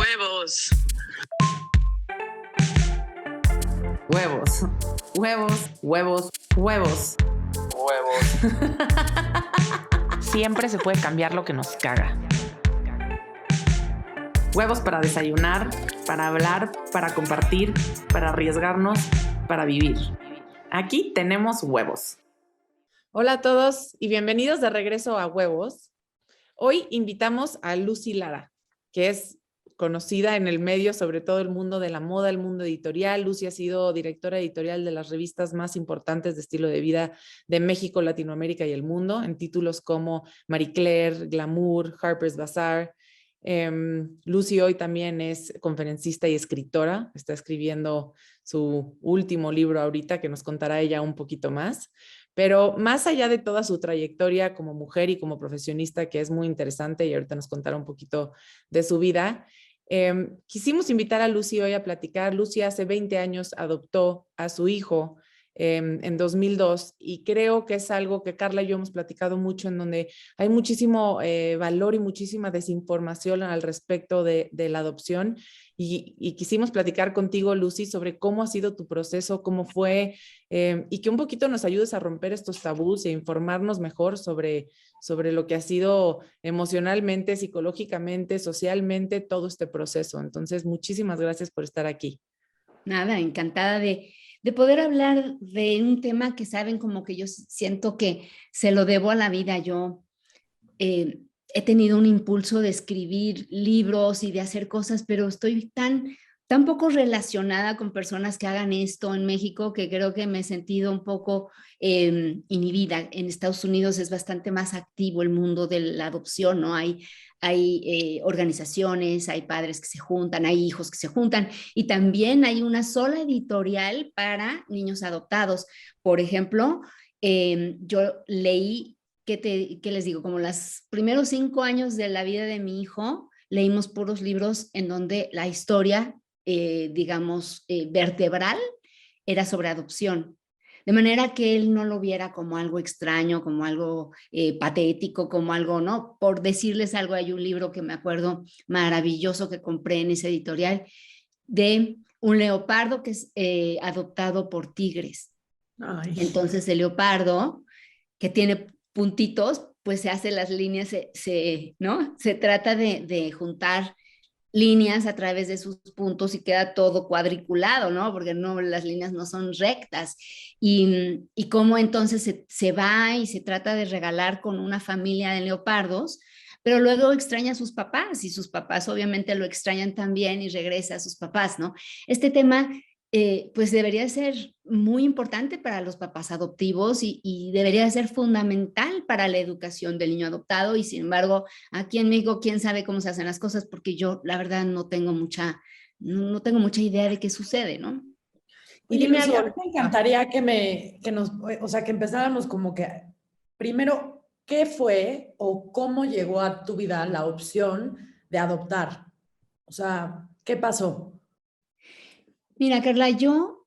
Huevos. Huevos, huevos, huevos, huevos. Huevos. Siempre se puede cambiar lo que nos caga. Huevos para desayunar, para hablar, para compartir, para arriesgarnos, para vivir. Aquí tenemos huevos. Hola a todos y bienvenidos de regreso a Huevos. Hoy invitamos a Lucy Lara, que es conocida en el medio, sobre todo el mundo de la moda, el mundo editorial. Lucy ha sido directora editorial de las revistas más importantes de estilo de vida de México, Latinoamérica y el mundo, en títulos como Marie Claire, Glamour, Harper's Bazaar. Lucy hoy también es conferencista y escritora. Está escribiendo su último libro ahorita, que nos contará ella un poquito más. Pero más allá de toda su trayectoria como mujer y como profesionista, que es muy interesante y ahorita nos contará un poquito de su vida, quisimos invitar a Lucy hoy a platicar. Lucy hace 20 años adoptó a su hijo en 2002 y creo que es algo que Carla y yo hemos platicado mucho, en donde hay muchísimo valor y muchísima desinformación al respecto de la adopción y quisimos platicar contigo, Lucy, sobre cómo ha sido tu proceso, cómo fue y que un poquito nos ayudes a romper estos tabús e informarnos mejor sobre lo que ha sido emocionalmente, psicológicamente, socialmente, todo este proceso. Entonces, muchísimas gracias por estar aquí. Nada, encantada de poder hablar de un tema que saben, como que yo siento que se lo debo a la vida. Yo he tenido un impulso de escribir libros y de hacer cosas, pero estoy tan poco relacionada con personas que hagan esto en México, que creo que me he sentido un poco inhibida. En Estados Unidos es bastante más activo el mundo de la adopción, ¿no? Hay organizaciones, hay padres que se juntan, hay hijos que se juntan, y también hay una sola editorial para niños adoptados. Por ejemplo, yo leí, ¿qué les digo? Como los primeros 5 años de la vida de mi hijo, leímos puros libros en donde la historia, digamos, vertebral era sobre adopción. De manera que él no lo viera como algo extraño, como algo patético, como algo, ¿no? Por decirles algo, hay un libro que me acuerdo maravilloso que compré en esa editorial de un leopardo que es adoptado por tigres. Ay. Entonces el leopardo, que tiene puntitos, pues se hace las líneas, ¿no? Se trata de juntar líneas a través de sus puntos y queda todo cuadriculado, ¿no? Porque no, las líneas no son rectas. Y cómo entonces se va y se trata de regalar con una familia de leopardos, pero luego extraña a sus papás y sus papás obviamente lo extrañan también y regresa a sus papás, ¿no? Este tema pues debería ser muy importante para los papás adoptivos y debería ser fundamental para la educación del niño adoptado, y sin embargo aquí en México quién sabe cómo se hacen las cosas, porque yo la verdad no tengo mucha idea de qué sucede, ¿no? Y dime algo, me encantaría que empezáramos como que, primero, ¿qué fue o cómo llegó a tu vida la opción de adoptar? O sea, ¿qué pasó? Mira, Carla, yo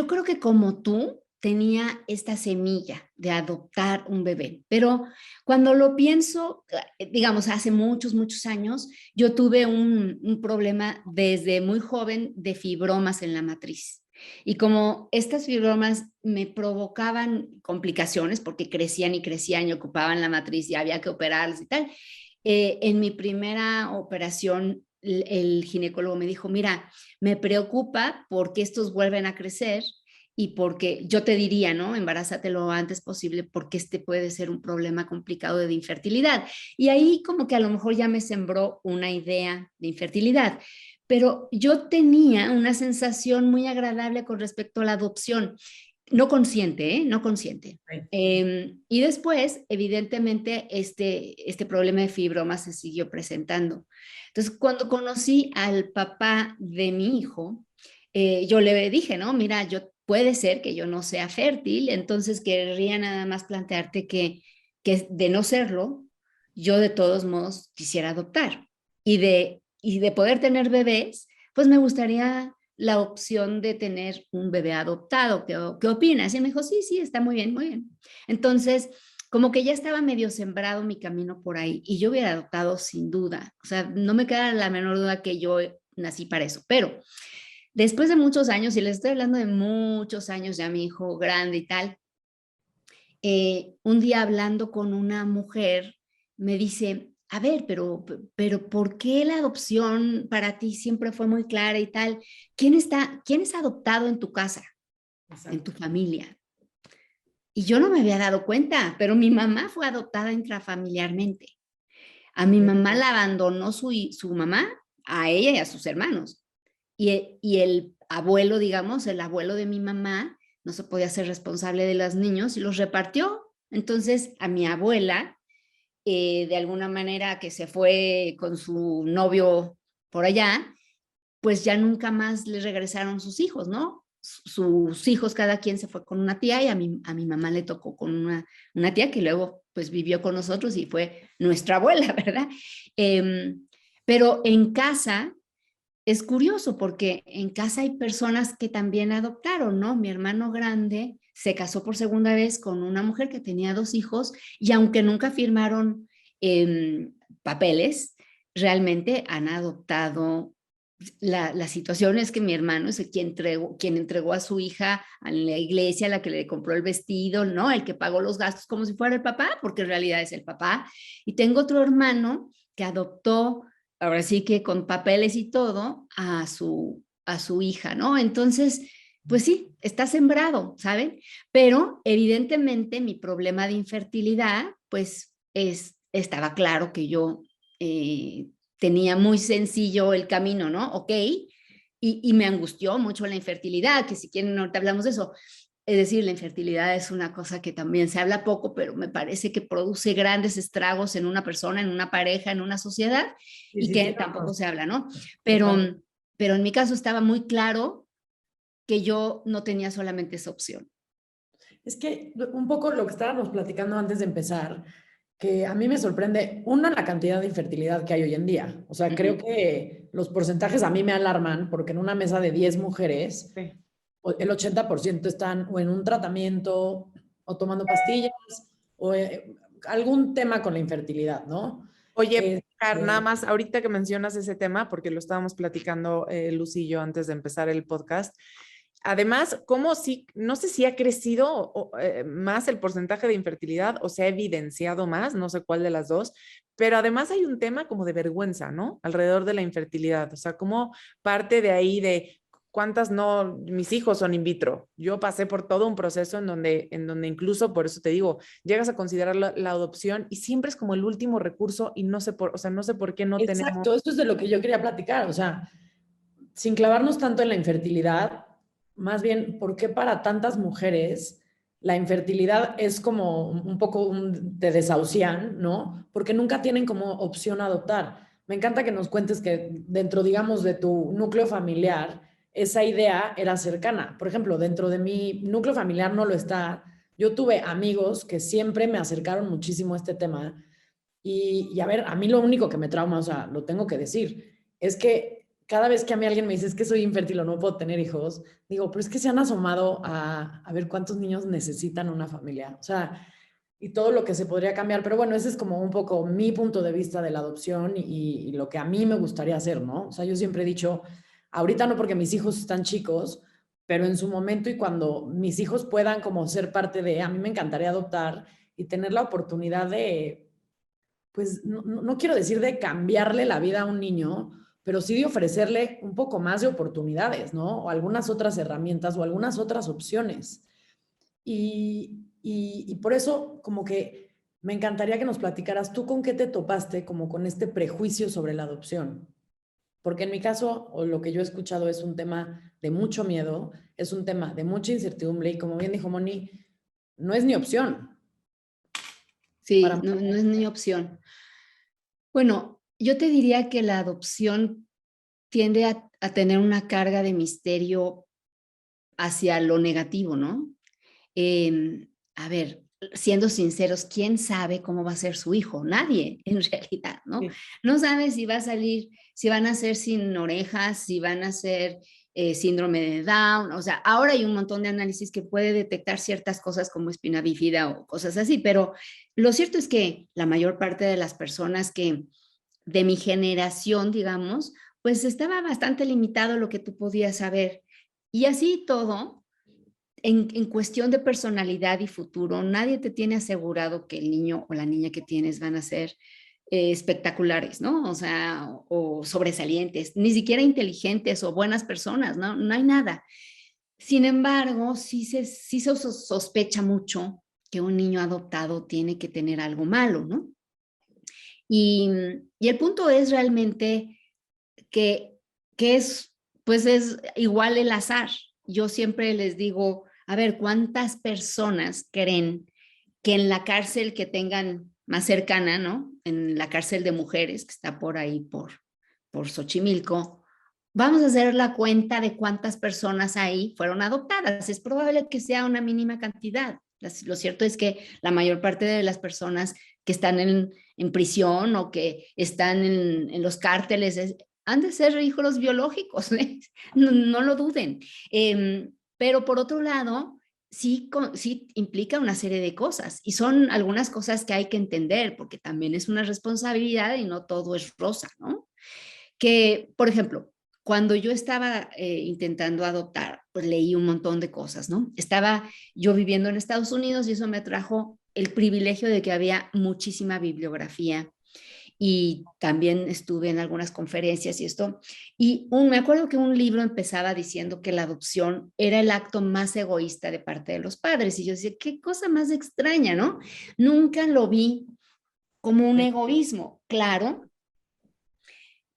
creo que como tú tenía esta semilla de adoptar un bebé, pero cuando lo pienso, digamos, hace muchos, muchos años, yo tuve un problema desde muy joven de fibromas en la matriz. Y como estas fibromas me provocaban complicaciones porque crecían y crecían y ocupaban la matriz y había que operarlas y tal, en mi primera operación el ginecólogo me dijo, mira, me preocupa porque estos vuelven a crecer y porque yo te diría, ¿no? Embarázate lo antes posible porque este puede ser un problema complicado de infertilidad. Y ahí como que a lo mejor ya me sembró una idea de infertilidad. Pero yo tenía una sensación muy agradable con respecto a la adopción. No consciente, ¿eh? No consciente. Y después, evidentemente, este problema de fibromas se siguió presentando. Entonces, cuando conocí al papá de mi hijo, yo le dije, ¿no? Mira, puede ser que yo no sea fértil, entonces querría nada más plantearte que de no serlo, yo de todos modos quisiera adoptar. Y de poder tener bebés, pues me gustaría la opción de tener un bebé adoptado. ¿Qué opinas? Y me dijo, sí, está muy bien, muy bien. Entonces, como que ya estaba medio sembrado mi camino por ahí y yo hubiera adoptado sin duda. O sea, no me queda la menor duda que yo nací para eso. Pero después de muchos años, y les estoy hablando de muchos años, ya mi hijo grande y tal, un día hablando con una mujer, me dice, a ver, pero ¿por qué la adopción para ti siempre fue muy clara y tal? ¿Quién es adoptado en tu casa, en tu familia? Y yo no me había dado cuenta, pero mi mamá fue adoptada intrafamiliarmente. A mi mamá la abandonó su mamá, a ella y a sus hermanos. Y el abuelo, digamos, el abuelo de mi mamá, no se podía ser responsable de los niños y los repartió. Entonces, a mi abuela, de alguna manera que se fue con su novio por allá, pues ya nunca más le regresaron sus hijos, ¿no? Sus hijos, cada quien se fue con una tía y a mi mamá le tocó con una tía que luego pues vivió con nosotros y fue nuestra abuela, ¿verdad? Pero en casa es curioso porque en casa hay personas que también adoptaron, ¿no? Mi hermano grande se casó por segunda vez con una mujer que tenía 2 hijos y aunque nunca firmaron papeles, realmente han adoptado. La situación es que mi hermano es quien entregó a su hija a la iglesia, la que le compró el vestido, ¿no? El que pagó los gastos como si fuera el papá, porque en realidad es el papá. Y tengo otro hermano que adoptó, ahora sí que con papeles y todo, a su hija, ¿no? Entonces, pues sí, está sembrado, ¿saben? Pero evidentemente mi problema de infertilidad, pues estaba claro que yo tenía muy sencillo el camino, ¿no? Ok, y me angustió mucho la infertilidad, que si quieren ahorita hablamos de eso. Es decir, la infertilidad es una cosa que también se habla poco, pero me parece que produce grandes estragos en una persona, en una pareja, en una sociedad, Sí, y sí, que sí, tampoco se habla, ¿no? total. Pero en mi caso estaba muy claro que yo no tenía solamente esa opción. Es que un poco lo que estábamos platicando antes de empezar, que a mí me sorprende, una, la cantidad de infertilidad que hay hoy en día. O sea, creo que los porcentajes a mí me alarman porque en una mesa de 10 mujeres, Sí. el 80% están o en un tratamiento o tomando pastillas o algún tema con la infertilidad, ¿no? Oye, Car, nada Este, más, ahorita que mencionas ese tema, porque lo estábamos platicando Lucy y yo antes de empezar el podcast. Además, ¿cómo sí, no sé si ha crecido más el porcentaje de infertilidad o se ha evidenciado más, no sé cuál de las dos, pero además hay un tema como de vergüenza, ¿no? Alrededor de la infertilidad, o sea, como parte de ahí de cuántas no, mis hijos son in vitro. Yo pasé por todo un proceso en donde incluso, por eso te digo, llegas a considerar la adopción y siempre es como el último recurso y no sé o sea, no sé por qué no tenemos. exacto, esto es de lo que yo quería platicar. O sea, sin clavarnos tanto en la infertilidad, más bien, ¿por qué para tantas mujeres la infertilidad es como un poco de desahucian, ¿no? Porque nunca tienen como opción adoptar. Me encanta que nos cuentes que dentro, digamos, de tu núcleo familiar, esa idea era cercana. Por ejemplo, dentro de mi núcleo familiar no lo está. Yo tuve amigos que siempre me acercaron muchísimo a este tema y a ver, a mí lo único que me trauma, o sea, lo tengo que decir, es que cada vez que a mí alguien me dice es que soy infértil o no puedo tener hijos, digo, pero es que se han asomado a ver cuántos niños necesitan una familia. O sea, y todo lo que se podría cambiar. Pero bueno, ese es como un poco mi punto de vista de la adopción y lo que a mí me gustaría hacer, ¿no? O sea, yo siempre he dicho, ahorita no porque mis hijos están chicos, pero en su momento y cuando mis hijos puedan como ser parte de, a mí me encantaría adoptar y tener la oportunidad de pues no quiero decir de cambiarle la vida a un niño, pero sí de ofrecerle un poco más de oportunidades, ¿no? O algunas otras herramientas o algunas otras opciones. Y por eso como que me encantaría que nos platicaras tú con qué te topaste como con este prejuicio sobre la adopción. Porque en mi caso, o lo que yo he escuchado es un tema de mucho miedo, es un tema de mucha incertidumbre y como bien dijo Moni, no es ni opción. Sí, Para no, no es ni opción. Bueno, yo te diría que la adopción tiende a tener una carga de misterio hacia lo negativo, ¿no? A ver, siendo sinceros, ¿quién sabe cómo va a ser su hijo? Nadie, en realidad, ¿no? Sí. No sabe si va a salir, si van a ser sin orejas, si van a ser síndrome de Down, o sea, ahora hay un montón de análisis que puede detectar ciertas cosas como espina bífida o cosas así, pero lo cierto es que la mayor parte de las personas que de mi generación, digamos, pues estaba bastante limitado lo que tú podías saber. Y así todo, en cuestión de personalidad y futuro, nadie te tiene asegurado que el niño o la niña que tienes van a ser espectaculares, ¿no? O sea, o sobresalientes, ni siquiera inteligentes o buenas personas, ¿no? No hay nada. Sin embargo, sí se sospecha mucho que un niño adoptado tiene que tener algo malo, ¿no? Y el punto es realmente que es, pues es igual el azar. Yo siempre les digo, a ver, ¿cuántas personas creen que en la cárcel que tengan más cercana, ¿no? En la cárcel de mujeres que está por ahí, por Xochimilco, vamos a hacer la cuenta de cuántas personas ahí fueron adoptadas. Es probable que sea una mínima cantidad. Lo cierto es que la mayor parte de las personas que están en prisión o que están en los cárteles han de ser hijos biológicos, ¿eh? No lo duden. Pero por otro lado, sí implica una serie de cosas y son algunas cosas que hay que entender porque también es una responsabilidad y no todo es rosa, ¿no? Que, por ejemplo, cuando yo estaba intentando adoptar, pues leí un montón de cosas, ¿no? Estaba yo viviendo en Estados Unidos y eso me trajo el privilegio de que había muchísima bibliografía y también estuve en algunas conferencias y esto. Y me acuerdo que un libro empezaba diciendo que la adopción era el acto más egoísta de parte de los padres. Y yo decía, qué cosa más extraña, ¿no? Nunca lo vi como un egoísmo. Claro,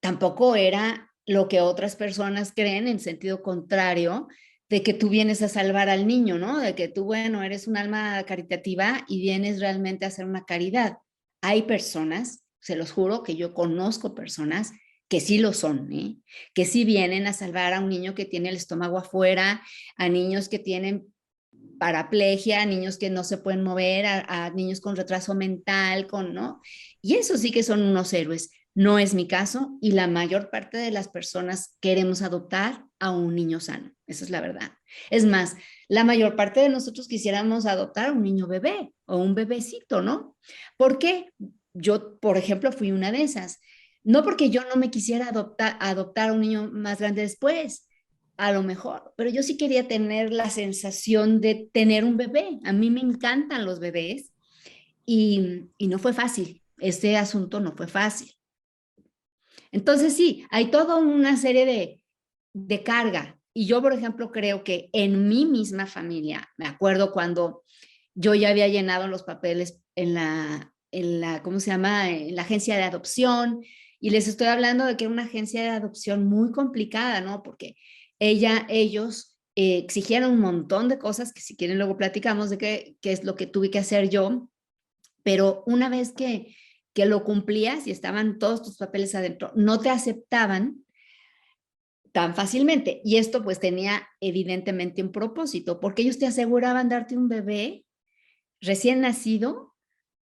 tampoco era lo que otras personas creen en sentido contrario de que tú vienes a salvar al niño, ¿no? De que tú, bueno, eres un alma caritativa y vienes realmente a hacer una caridad. Hay personas, se los juro que yo conozco personas que sí lo son, ¿eh? Que sí vienen a salvar a un niño que tiene el estómago afuera, a niños que tienen paraplegia, a niños que no se pueden mover, a niños con retraso mental, ¿no? Y eso sí que son unos héroes. No es mi caso y la mayor parte de las personas queremos adoptar a un niño sano. Esa es la verdad. Es más, la mayor parte de nosotros quisiéramos adoptar a un niño bebé o un bebecito, ¿no? ¿Por qué? Yo, por ejemplo, fui una de esas. No porque yo no me quisiera adoptar a un niño más grande después, a lo mejor, pero yo sí quería tener la sensación de tener un bebé. A mí me encantan los bebés y no fue fácil. Ese asunto no fue fácil. Entonces sí, hay toda una serie de carga. Y yo, por ejemplo, creo que en mi misma familia, me acuerdo cuando yo ya había llenado los papeles ¿cómo se llama? En la agencia de adopción. Y les estoy hablando de que era una agencia de adopción muy complicada, ¿no? Porque ellos exigieron un montón de cosas que si quieren luego platicamos de qué es lo que tuve que hacer yo. Pero una vez que lo cumplías y estaban todos tus papeles adentro, no te aceptaban tan fácilmente. Y esto pues tenía evidentemente un propósito, porque ellos te aseguraban darte un bebé recién nacido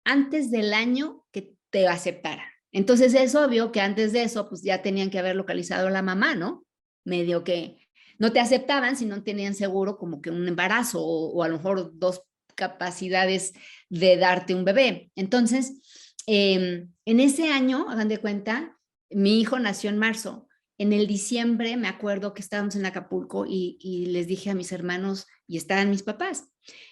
antes del año que te aceptaran. Entonces es obvio que antes de eso pues ya tenían que haber localizado a la mamá, ¿no? Medio que no te aceptaban si no tenían seguro como que un embarazo o a lo mejor dos capacidades de darte un bebé. Entonces, en ese año, hagan de cuenta, mi hijo nació en marzo. En el diciembre me acuerdo que estábamos en Acapulco y les dije a mis hermanos, y estaban mis papás,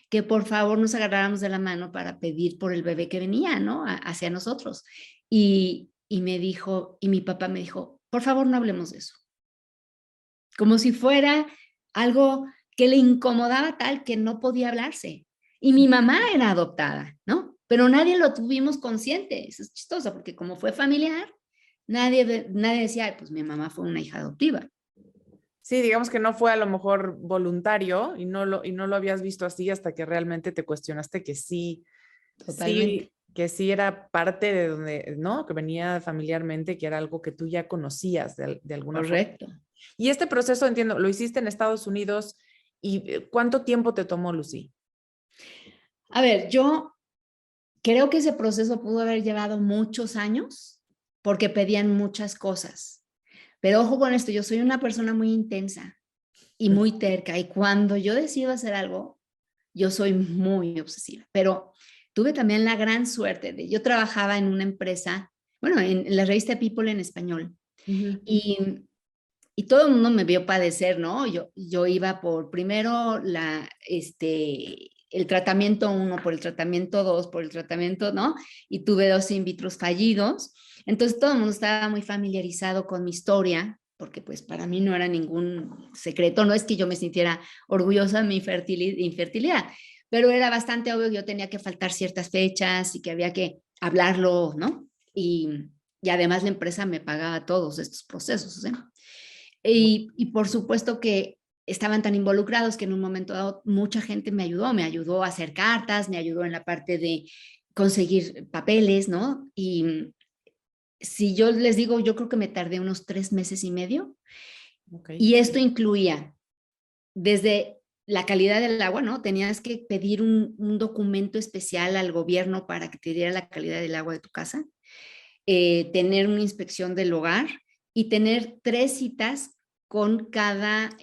que por favor nos agarráramos de la mano para pedir por el bebé que venía, ¿no? Hacia nosotros. Y me dijo, y mi papá me dijo, por favor no hablemos de eso. Como si fuera algo que le incomodaba tal que no podía hablarse. Y mi mamá era adoptada, ¿no? Pero nadie lo tuvimos consciente. Eso es chistoso, porque como fue familiar, nadie decía, "Ay, pues mi mamá fue una hija adoptiva". Sí, digamos que no fue a lo mejor voluntario y no lo habías visto así hasta que realmente te cuestionaste que sí, Totalmente. sí, que sí era parte de donde, ¿no? Que venía familiarmente, que era algo que tú ya conocías de alguna forma. Correcto. Y este proceso, entiendo, lo hiciste en Estados Unidos y ¿cuánto tiempo te tomó, Lucy? A ver, yo creo que ese proceso pudo haber llevado muchos años porque pedían muchas cosas. Pero ojo con esto, yo soy una persona muy intensa y muy terca. Y cuando yo decido hacer algo, yo soy muy obsesiva. Pero tuve también la gran suerte de, yo trabajaba en una empresa, bueno, en la revista People en español. Y, y todo el mundo me vio padecer, ¿no? Yo iba por primero el tratamiento 1, por el tratamiento 2, por el tratamiento, ¿no? Y tuve 2 in vitros fallidos. Entonces todo el mundo estaba muy familiarizado con mi historia, porque pues para mí no era ningún secreto, no es que yo me sintiera orgullosa de mi infertilidad, pero era bastante obvio que yo tenía que faltar ciertas fechas y que había que hablarlo, ¿no? Y además la empresa me pagaba todos estos procesos, ¿eh? Y por supuesto que estaban tan involucrados que en un momento dado mucha gente me ayudó a hacer cartas, me ayudó en la parte de conseguir papeles, ¿no? Y si yo les digo, yo creo que me tardé unos 3 meses y medio. Okay. Y esto incluía desde la calidad del agua, ¿no? Tenías que pedir un documento especial al gobierno para que te diera la calidad del agua de tu casa, tener una inspección del hogar y tener 3 citas con cada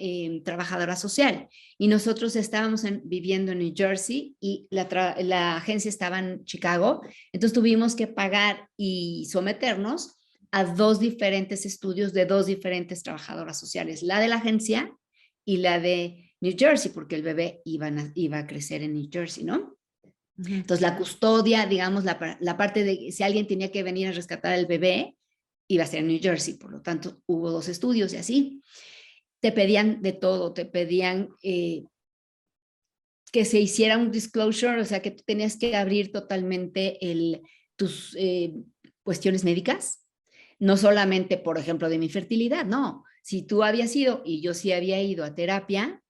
trabajadora social. Y nosotros estábamos viviendo en New Jersey y la agencia estaba en Chicago, entonces tuvimos que pagar y someternos a 2 diferentes estudios de 2 diferentes trabajadoras sociales, la de la agencia y la de New Jersey, porque el bebé iba a crecer en New Jersey, ¿no? Entonces, la custodia, digamos, la parte de si alguien tenía que venir a rescatar al bebé, iba a ser en New Jersey. Por lo tanto, hubo 2 estudios y así. Te pedían de todo, te pedían que se hiciera un disclosure, o sea, que tú tenías que abrir totalmente tus cuestiones médicas, no solamente, por ejemplo, de mi fertilidad, no. Si tú habías ido y yo sí había ido a terapia,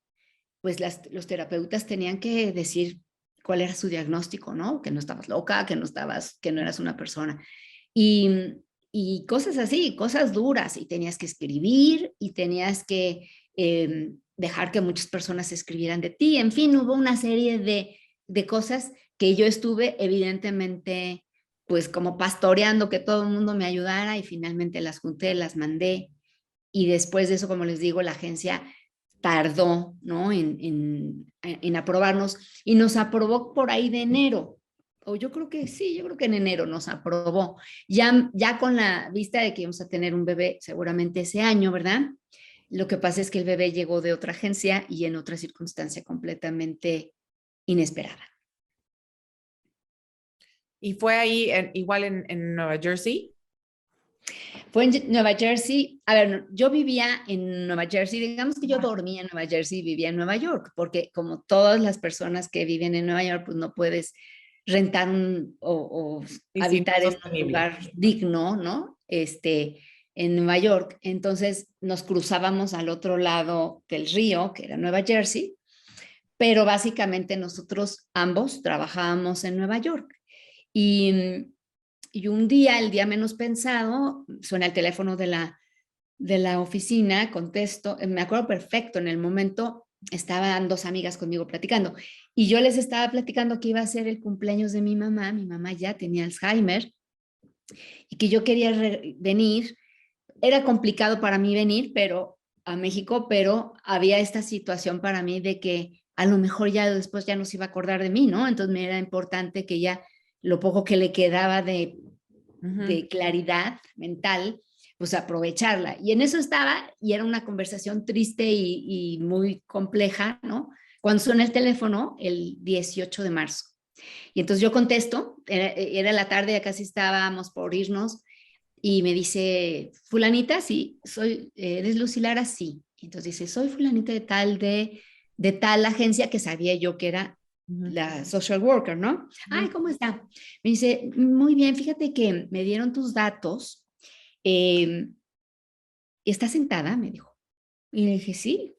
pues los terapeutas tenían que decir cuál era su diagnóstico, ¿no? Que no estabas loca, que no eras una persona. Y, y cosas así, cosas duras, y tenías que escribir y tenías que dejar que muchas personas escribieran de ti. En fin, hubo una serie de cosas que yo estuve evidentemente pues como pastoreando que todo el mundo me ayudara y finalmente las junté, las mandé y después de eso, como les digo, la agencia tardó, ¿no? En aprobarnos y nos aprobó por ahí de enero. O yo creo que sí, yo creo que en enero nos aprobó. Ya con la vista de que íbamos a tener un bebé seguramente ese año, ¿verdad? Lo que pasa es que el bebé llegó de otra agencia y en otra circunstancia completamente inesperada. ¿Y fue ahí igual en Nueva Jersey? Fue en Nueva Jersey. A ver, yo vivía en Nueva Jersey, digamos que yo dormía en Nueva Jersey y vivía en Nueva York, porque como todas las personas que viven en Nueva York, pues no puedes rentar o Sí, habitar no en un sostenible. lugar digno, ¿no? En Nueva York. Entonces nos cruzábamos al otro lado del río, que era Nueva Jersey, pero básicamente nosotros ambos trabajábamos en Nueva York. Y un día, el día menos pensado, suena el teléfono de la oficina, contesto, me acuerdo perfecto, en el momento estaban 2 amigas conmigo platicando y yo les estaba platicando que iba a ser el cumpleaños de mi mamá ya tenía Alzheimer y que yo quería venir. Era complicado para mí venir a México, pero había esta situación para mí de que a lo mejor ya después ya no se iba a acordar de mí, ¿no? Entonces me era importante que ya lo poco que le quedaba de claridad mental, pues aprovecharla. Y en eso estaba, y era una conversación triste y muy compleja, ¿no? Cuando suena el teléfono, el 18 de marzo. Y entonces yo contesto, era la tarde, ya casi estábamos por irnos, y me dice, fulanita, sí, ¿eres Lucy Lara? Sí. Y entonces dice, soy fulanita de tal agencia que sabía yo que era la social worker, ¿no? Ay, ¿cómo está? Me dice, muy bien, fíjate que me dieron tus datos. ¿Está sentada? Me dijo. Y le dije, sí.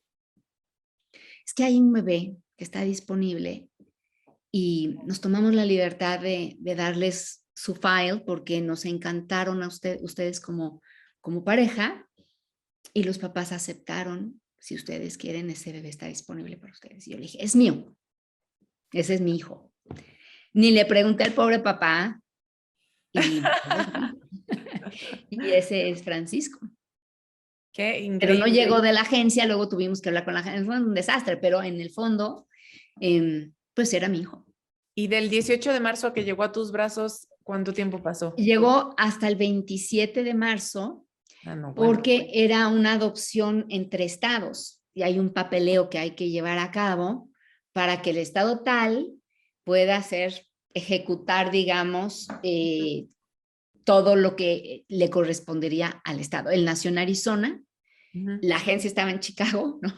Es que hay un bebé que está disponible y nos tomamos la libertad de darles su file porque nos encantaron a ustedes como pareja y los papás aceptaron, si ustedes quieren, ese bebé está disponible para ustedes. Y yo le dije, es mío, ese es mi hijo. Ni le pregunté al pobre papá y ese es Francisco. Qué increíble. Pero no llegó de la agencia, luego tuvimos que hablar con la agencia, fue un desastre, pero en el fondo, pues era mi hijo. Y del 18 de marzo a que llegó a tus brazos, ¿cuánto tiempo pasó? Llegó hasta el 27 de marzo, No, bueno. porque era una adopción entre estados y hay un papeleo que hay que llevar a cabo para que el estado tal pueda ejecutar, digamos, todo lo que le correspondería al estado. Él nació en Arizona, la agencia estaba en Chicago, ¿no?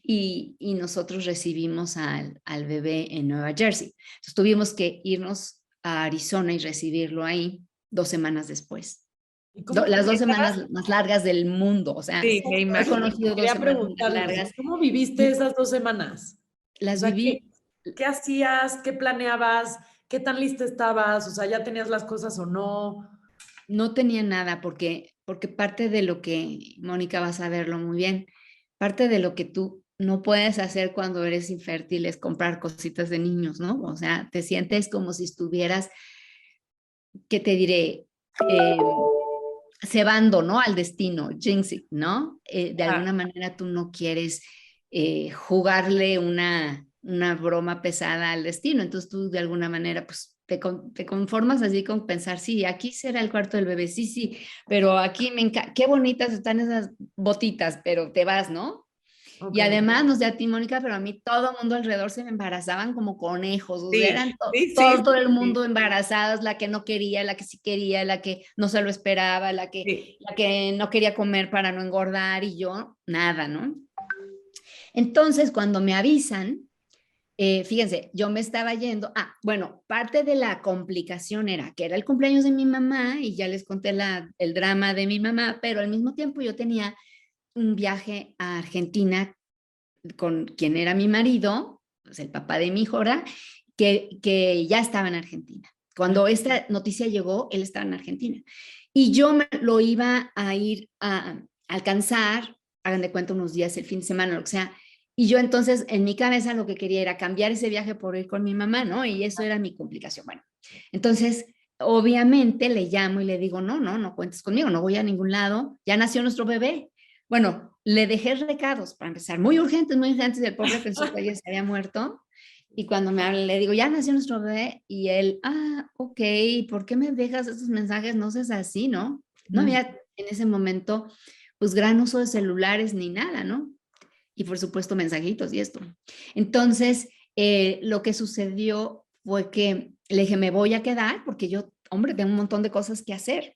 Y nosotros recibimos al bebé en Nueva Jersey. Entonces tuvimos que irnos a Arizona y recibirlo ahí 2 semanas después. Las 2 semanas más largas del mundo, o sea, sí, me imagino. he conocido 2 semanas más largas. ¿Cómo viviste esas 2 semanas? Las viví. ¿Qué hacías? ¿Qué planeabas? ¿Qué tan lista estabas? O sea, ¿ya tenías las cosas o no? No tenía nada porque parte de lo que, Mónica, vas a verlo muy bien, parte de lo que tú no puedes hacer cuando eres infértil es comprar cositas de niños, ¿no? O sea, te sientes como si estuvieras, ¿qué te diré? Cebando, ¿no? Al destino, jinxing, ¿no? De alguna manera tú no quieres jugarle una broma pesada al destino, entonces tú de alguna manera, pues, te conformas así con pensar, sí, aquí será el cuarto del bebé, sí, pero aquí me encanta, qué bonitas están esas botitas, pero te vas, ¿no? Okay. Y además, no sé a ti, Mónica, pero a mí todo el mundo alrededor se me embarazaban como conejos, o sea, eran todo el mundo embarazadas, la que no quería, la que sí quería, la que no se lo esperaba, la que no quería comer para no engordar y yo, nada, ¿no? Entonces, cuando me avisan, fíjense, yo me estaba yendo, bueno, parte de la complicación era que era el cumpleaños de mi mamá y ya les conté el drama de mi mamá, pero al mismo tiempo yo tenía un viaje a Argentina con quien era mi marido, pues el papá de mi hijo, ¿verdad? Que ya estaba en Argentina. Cuando esta noticia llegó, él estaba en Argentina. Y yo lo iba a ir a alcanzar, hagan de cuenta unos días, el fin de semana, lo que sea. Y yo entonces en mi cabeza lo que quería era cambiar ese viaje por ir con mi mamá, ¿no? Y eso era mi complicación. Bueno, entonces obviamente le llamo y le digo, no cuentes conmigo, no voy a ningún lado, ya nació nuestro bebé. Bueno, le dejé recados para empezar, muy urgentes, y el pobre pensó que ella se había muerto. Y cuando me habla, le digo, ya nació nuestro bebé. Y él, ok, ¿por qué me dejas esos mensajes? No seas así, ¿no? No había en ese momento, pues, gran uso de celulares ni nada, ¿no? Y por supuesto, mensajitos y esto. Entonces, lo que sucedió fue que le dije, me voy a quedar porque yo, hombre, tengo un montón de cosas que hacer.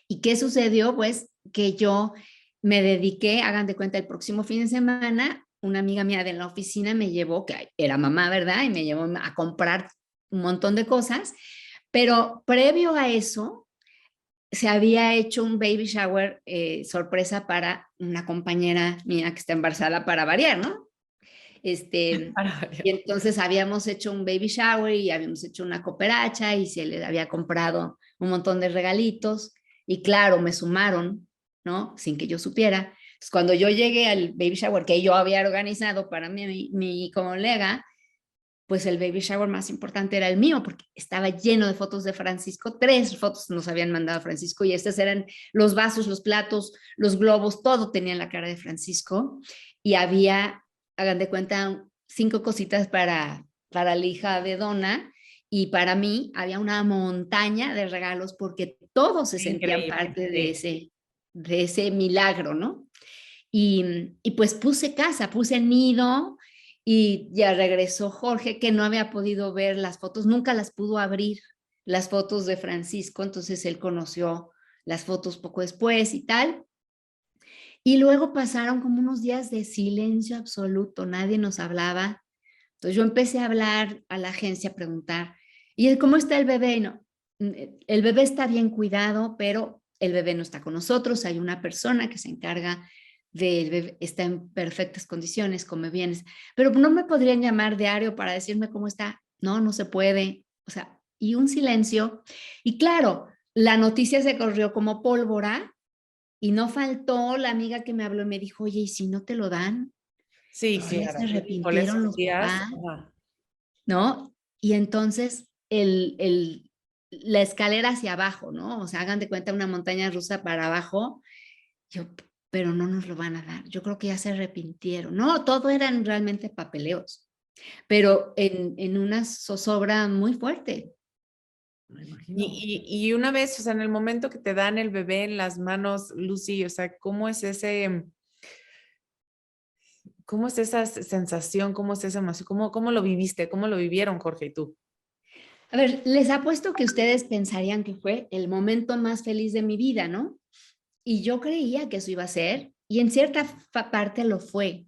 ¿Y qué sucedió? Pues que yo me dediqué, hagan de cuenta, el próximo fin de semana, una amiga mía de la oficina me llevó, que era mamá, ¿verdad? Y me llevó a comprar un montón de cosas, pero previo a eso, se había hecho un baby shower sorpresa para una compañera mía que está embarazada para variar, ¿no? Y entonces habíamos hecho un baby shower y habíamos hecho una cooperacha y se le había comprado un montón de regalitos y claro, me sumaron, ¿no? Sin que yo supiera. Entonces, cuando yo llegué al baby shower que yo había organizado para mi colega, pues el baby shower más importante era el mío, porque estaba lleno de fotos de Francisco, 3 fotos nos habían mandado a Francisco, y estos eran los vasos, los platos, los globos, todo tenía la cara de Francisco, y había, hagan de cuenta, 5 cositas para la hija de Donna, y para mí había una montaña de regalos, porque todos se sentían parte de ese milagro, ¿no? Y pues puse casa, puse nido, y ya regresó Jorge, que no había podido ver las fotos, nunca las pudo abrir, las fotos de Francisco, entonces él conoció las fotos poco después y tal. Y luego pasaron como unos días de silencio absoluto, nadie nos hablaba. Entonces yo empecé a hablar a la agencia, a preguntar, ¿y cómo está el bebé? No, el bebé está bien cuidado, pero el bebé no está con nosotros, hay una persona que se encarga del bebé, está en perfectas condiciones, come bien, pero no me podrían llamar diario para decirme cómo está. No se puede, o sea, y un silencio. Y claro, la noticia se corrió como pólvora y no faltó la amiga que me habló y me dijo, oye, ¿y si no te lo dan? Sí, claro. Se arrepintieron los papás, ¿no? Y entonces la escalera hacia abajo, ¿no? O sea, hagan de cuenta una montaña rusa para abajo. Yo, pero no nos lo van a dar. Yo creo que ya se arrepintieron. No, todo eran realmente papeleos, pero en una zozobra muy fuerte. Me imagino. Y una vez, o sea, en el momento que te dan el bebé en las manos, Lucy, o sea, ¿cómo es esa sensación? ¿Cómo es esa emoción? ¿Cómo lo viviste? ¿Cómo lo vivieron, Jorge y tú? A ver, les apuesto que ustedes pensarían que fue el momento más feliz de mi vida, ¿no? Y yo creía que eso iba a ser, y en cierta parte lo fue,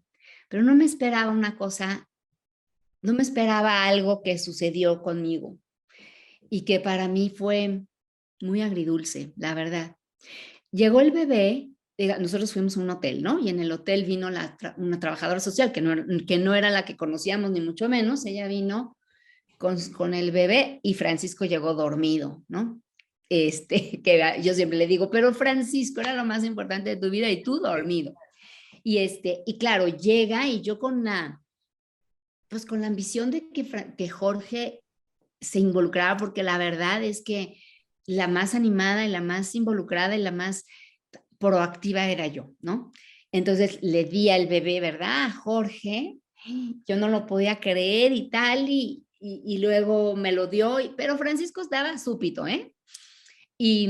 pero no me esperaba una cosa, no me esperaba algo que sucedió conmigo y que para mí fue muy agridulce, la verdad. Llegó el bebé, nosotros fuimos a un hotel, ¿no? Y en el hotel vino una trabajadora social que no era la que conocíamos, ni mucho menos. Ella vino con el bebé y Francisco llegó dormido, ¿no? Que yo siempre le digo, pero Francisco era lo más importante de tu vida y tú dormido. Y claro, llega y yo pues con la ambición de que Jorge se involucraba, porque la verdad es que la más animada y la más involucrada y la más proactiva era yo, ¿no? Entonces le di al bebé, ¿verdad? A Jorge, yo no lo podía creer y tal, y luego me lo dio, pero Francisco estaba súpito, ¿eh? Y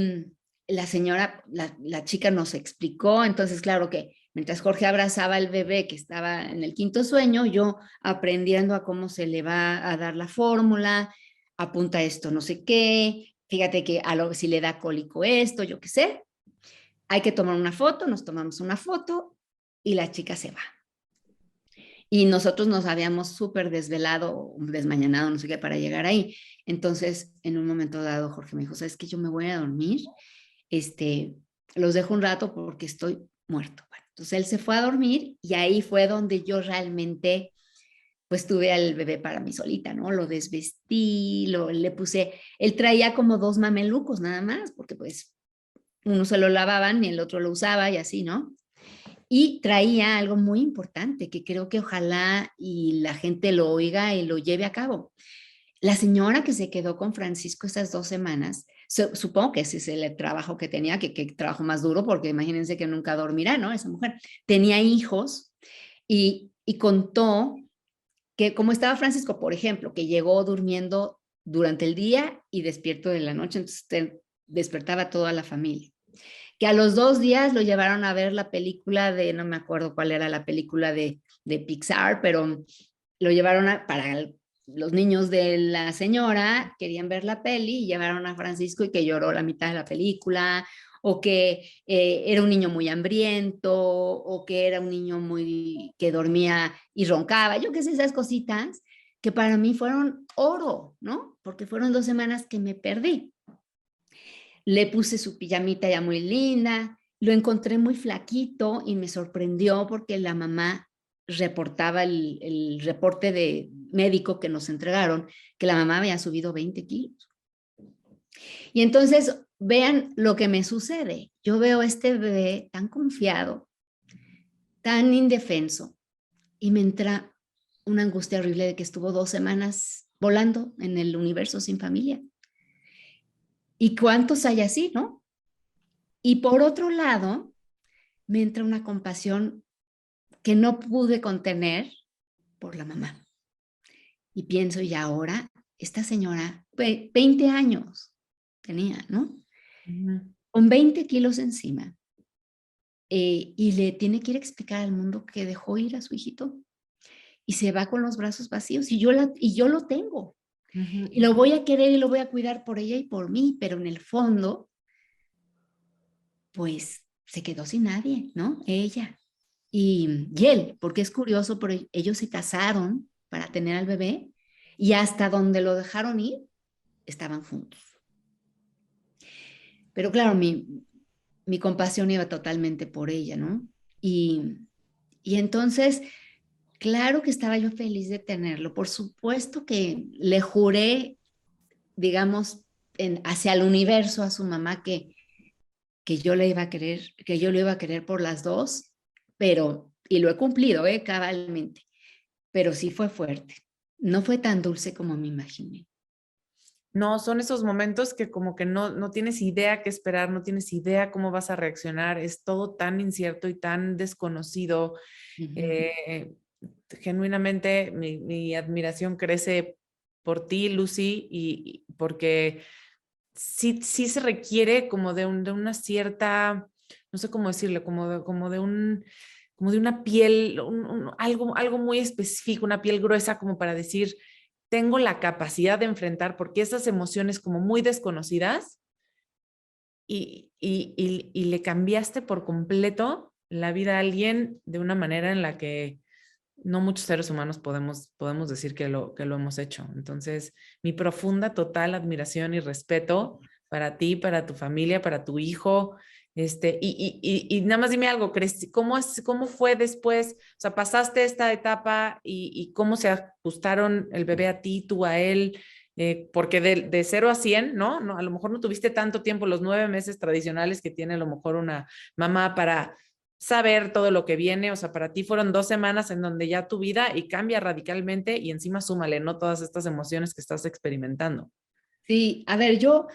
la señora, la chica nos explicó, entonces claro que mientras Jorge abrazaba al bebé que estaba en el quinto sueño, yo aprendiendo a cómo se le va a dar la fórmula, apunta esto, no sé qué, fíjate que si le da cólico esto, yo qué sé, hay que tomar una foto, nos tomamos una foto y la chica se va. Y nosotros nos habíamos súper desvelado, desmañanado, no sé qué, para llegar ahí. Entonces, en un momento dado, Jorge me dijo, ¿sabes qué? Yo me voy a dormir, los dejo un rato porque estoy muerto. Bueno, entonces él se fue a dormir y ahí fue donde yo realmente, pues tuve al bebé para mí solita, ¿no? Lo desvestí, le puse, él traía como 2 mamelucos nada más, porque pues uno se lo lavaban y el otro lo usaba y así, ¿no? Y traía algo muy importante que creo que ojalá y la gente lo oiga y lo lleve a cabo. La señora que se quedó con Francisco esas 2 semanas, supongo que ese es el trabajo que tenía, que trabajo más duro, porque imagínense que nunca dormirá, ¿no? Esa mujer tenía hijos y contó que como estaba Francisco, por ejemplo, que llegó durmiendo durante el día y despierto de la noche, entonces despertaba toda la familia, que a los 2 días lo llevaron a ver la película no me acuerdo cuál era la película de Pixar, pero lo llevaron para los niños de la señora, querían ver la peli y llevaron a Francisco y que lloró la mitad de la película, o que era un niño muy hambriento, o que era un niño que dormía y roncaba, yo qué sé, esas cositas que para mí fueron oro, ¿no? Porque fueron 2 semanas que me perdí. Le puse su pijamita ya muy linda, lo encontré muy flaquito y me sorprendió porque la mamá reportaba el reporte de médico que nos entregaron, que la mamá había subido 20 kilos. Y entonces, vean lo que me sucede. Yo veo a este bebé tan confiado, tan indefenso, y me entra una angustia horrible de que estuvo 2 semanas volando en el universo sin familia. ¿Y cuántos hay así, no? Y por otro lado, me entra una compasión que no pude contener por la mamá. Y pienso, y ahora, esta señora, 20 años tenía, ¿no? Con 20 kilos encima, y le tiene que ir a explicar al mundo que dejó ir a su hijito y se va con los brazos vacíos y yo lo tengo. Y lo voy a querer y lo voy a cuidar por ella y por mí, pero en el fondo, pues se quedó sin nadie, ¿no? Ella. Y él, porque es curioso, pero ellos se casaron para tener al bebé y hasta donde lo dejaron ir, estaban juntos. Pero claro, mi compasión iba totalmente por ella, ¿no? Y entonces, claro que estaba yo feliz de tenerlo. Por supuesto que le juré, digamos, hacia el universo a su mamá que yo le iba a querer, que yo lo iba a querer por las dos, y lo he cumplido, cabalmente, pero sí fue fuerte. No fue tan dulce como me imaginé. No, son esos momentos que como que no tienes idea qué esperar, no tienes idea cómo vas a reaccionar, es todo tan incierto y tan desconocido. Genuinamente mi admiración crece por ti, Lucy, y porque sí se requiere como de una cierta, no sé cómo decirlo, como de una piel, algo muy específico, una piel gruesa como para decir, tengo la capacidad de enfrentar, porque esas emociones como muy desconocidas y le cambiaste por completo la vida a alguien de una manera en la que no muchos seres humanos podemos decir que lo hemos hecho. Entonces, mi profunda, total admiración y respeto para ti, para tu familia, para tu hijo. Y nada más dime algo, ¿cómo fue después? O sea, pasaste esta etapa y cómo se ajustaron el bebé a ti, tú a él, porque de 0 a 100, ¿no? A lo mejor no tuviste tanto tiempo, los 9 meses tradicionales que tiene a lo mejor una mamá para saber todo lo que viene. O sea, para ti fueron 2 semanas en donde ya tu vida y cambia radicalmente y encima súmale, ¿no? Todas estas emociones que estás experimentando. Sí, a ver, yo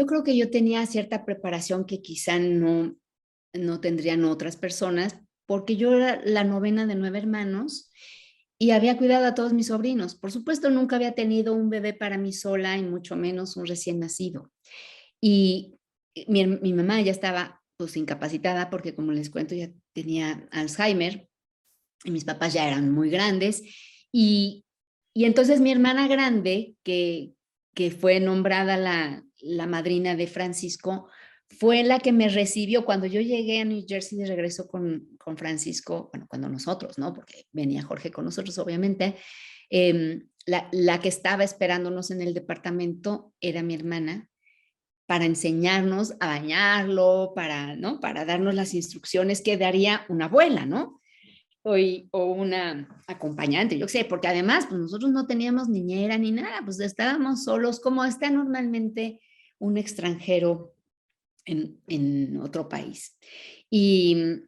creo que yo tenía cierta preparación que quizá no tendrían otras personas, porque yo era la novena de 9 hermanos y había cuidado a todos mis sobrinos. Por supuesto, nunca había tenido un bebé para mí sola y mucho menos un recién nacido. Y mi mamá ya estaba pues incapacitada porque, como les cuento, ya tenía Alzheimer y mis papás ya eran muy grandes. Y, y entonces mi hermana grande, que fue nombrada la madrina de Francisco, fue la que me recibió cuando yo llegué a New Jersey de regreso con Francisco, bueno, cuando nosotros, ¿no? Porque venía Jorge con nosotros, obviamente. La que estaba esperándonos en el departamento era mi hermana para enseñarnos a bañarlo, ¿no? Para darnos las instrucciones que daría una abuela, ¿no? O una acompañante, yo sé, porque además pues nosotros no teníamos niñera ni nada, pues estábamos solos, como está normalmente un extranjero en otro país. Y,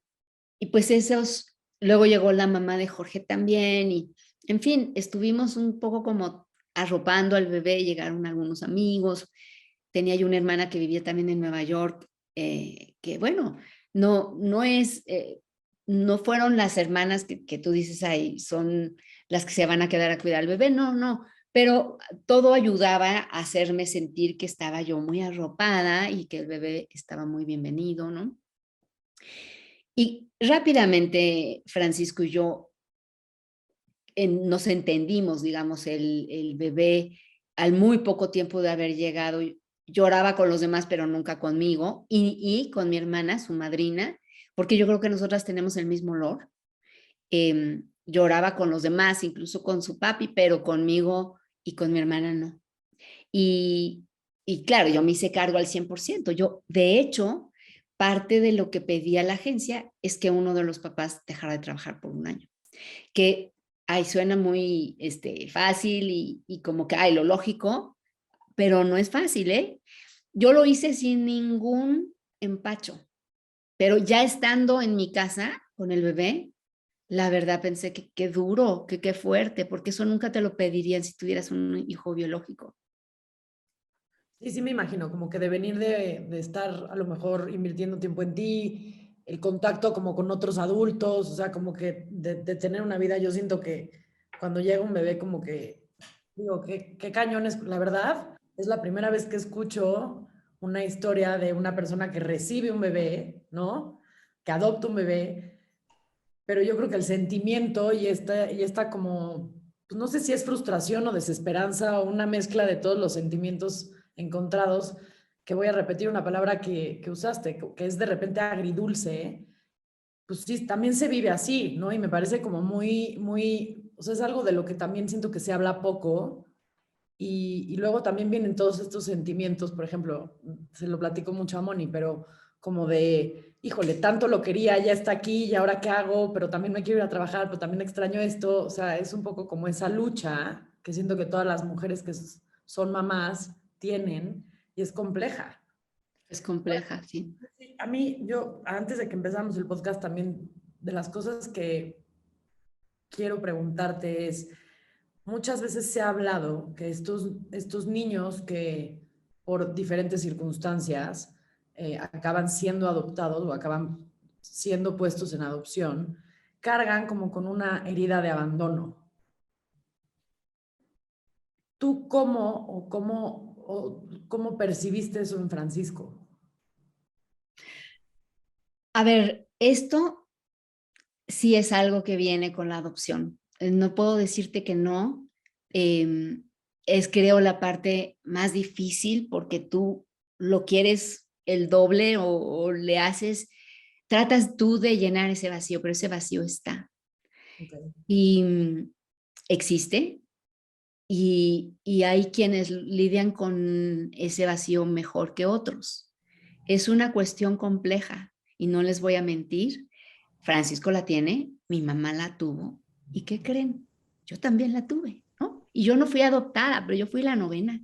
y pues luego llegó la mamá de Jorge también, y en fin, estuvimos un poco como arropando al bebé, llegaron algunos amigos, tenía yo una hermana que vivía también en Nueva York, que bueno, no es, no fueron las hermanas que tú dices ahí, son las que se van a quedar a cuidar al bebé, no, pero todo ayudaba a hacerme sentir que estaba yo muy arropada y que el bebé estaba muy bienvenido, ¿no? Y rápidamente Francisco y yo nos entendimos, digamos, el bebé al muy poco tiempo de haber llegado lloraba con los demás, pero nunca conmigo, y con mi hermana, su madrina, porque yo creo que nosotras tenemos el mismo olor. Lloraba con los demás, incluso con su papi, pero conmigo y con mi hermana no. Y, y claro, yo me hice cargo al 100%. Yo, de hecho, parte de lo que pedí a la agencia es que uno de los papás dejara de trabajar por un año. Que ay, suena muy fácil y como que, ay, lo lógico, pero no es fácil, ¿eh? Yo lo hice sin ningún empacho, pero ya estando en mi casa con el bebé, la verdad pensé que qué duro, que qué fuerte, porque eso nunca te lo pedirían si tuvieras un hijo biológico. Sí, sí me imagino, como que de venir de estar a lo mejor invirtiendo tiempo en ti, el contacto como con otros adultos, o sea, como que de tener una vida, yo siento que cuando llega un bebé como que, digo, qué cañón es, la verdad, es la primera vez que escucho una historia de una persona que recibe un bebé, ¿no? Que adopta un bebé, pero yo creo que el sentimiento y esta como, pues no sé si es frustración o desesperanza o una mezcla de todos los sentimientos encontrados, que voy a repetir una palabra que usaste, que es de repente agridulce, pues sí, también se vive así, ¿no? Y me parece como muy, o sea, es algo de lo que también siento que se habla poco. Y luego también vienen todos estos sentimientos, por ejemplo, se lo platico mucho a Moni, pero como de, híjole, tanto lo quería, ya está aquí, y ahora qué hago, pero también me quiero ir a trabajar, pero también extraño esto, o sea, es un poco como esa lucha que siento que todas las mujeres que son mamás tienen y es compleja. Es compleja, sí. A mí, yo, antes de que empezáramos el podcast, también de las cosas que quiero preguntarte es, muchas veces se ha hablado que estos niños que por diferentes circunstancias acaban siendo adoptados o acaban siendo puestos en adopción, cargan como con una herida de abandono. ¿Tú cómo percibiste eso en Francisco? A ver, esto sí es algo que viene con la adopción. No puedo decirte que no. Es, creo, la parte más difícil porque tú lo quieres el doble o le haces, tratas tú de llenar ese vacío, pero ese vacío está. Okay. Y existe y hay quienes lidian con ese vacío mejor que otros. Es una cuestión compleja y no les voy a mentir. Francisco la tiene, mi mamá la tuvo. ¿Y qué creen? Yo también la tuve, ¿no? Y yo no fui adoptada, pero yo fui la novena.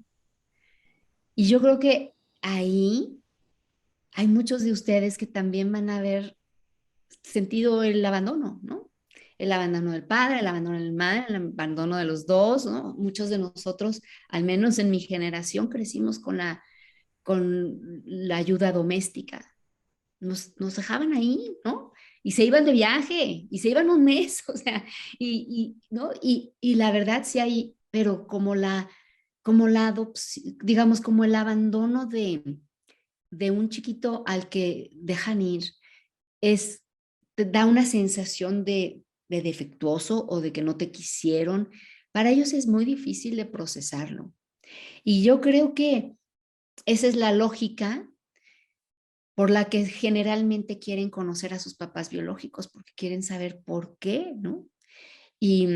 Y yo creo que ahí hay muchos de ustedes que también van a haber sentido el abandono, ¿no? El abandono del padre, el abandono del madre, el abandono de los dos, ¿no? Muchos de nosotros, al menos en mi generación, crecimos con la ayuda doméstica. Nos dejaban ahí, ¿no? Y se iban de viaje, y se iban un mes, o sea, ¿no? Y la verdad sí hay, pero como la adopción, digamos, como el abandono de un chiquito al que dejan ir, te da una sensación de defectuoso o de que no te quisieron. Para ellos es muy difícil de procesarlo. Y yo creo que esa es la lógica por la que generalmente quieren conocer a sus papás biológicos, porque quieren saber por qué, ¿no? Y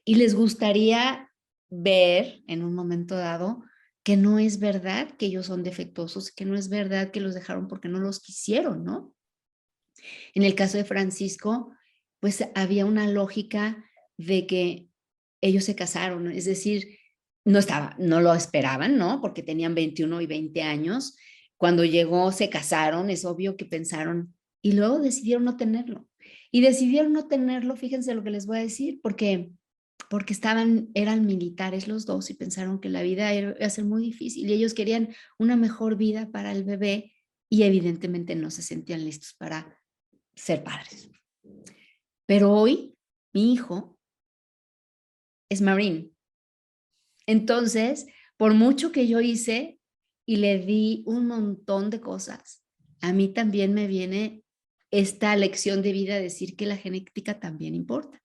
les gustaría ver en un momento dado que no es verdad que ellos son defectuosos, que no es verdad que los dejaron porque no los quisieron, ¿no? En el caso de Francisco, pues había una lógica de que ellos se casaron, es decir, no lo esperaban, ¿no? Porque tenían 21 y 20 años. Cuando llegó, se casaron, es obvio que pensaron, y luego decidieron no tenerlo. Y decidieron no tenerlo, fíjense lo que les voy a decir, porque eran militares los dos y pensaron que la vida iba a ser muy difícil y ellos querían una mejor vida para el bebé y evidentemente no se sentían listos para ser padres. Pero hoy mi hijo es Marine. Entonces, por mucho que yo hice y le di un montón de cosas, a mí también me viene esta lección de vida, decir que la genética también importa.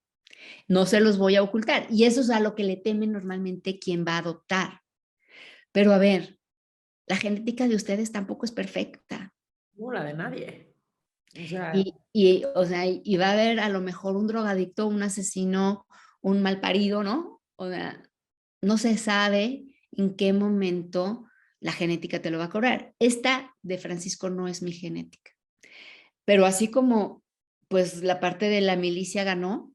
No se los voy a ocultar. Y eso es a lo que le teme normalmente quien va a adoptar. Pero a ver, la genética de ustedes tampoco es perfecta. No, la de nadie. O sea, O sea, y va a haber a lo mejor un drogadicto, un asesino, un malparido, ¿no? O sea, no se sabe en qué momento la genética te lo va a cobrar. Esta de Francisco no es mi genética. Pero así como pues la parte de la milicia ganó,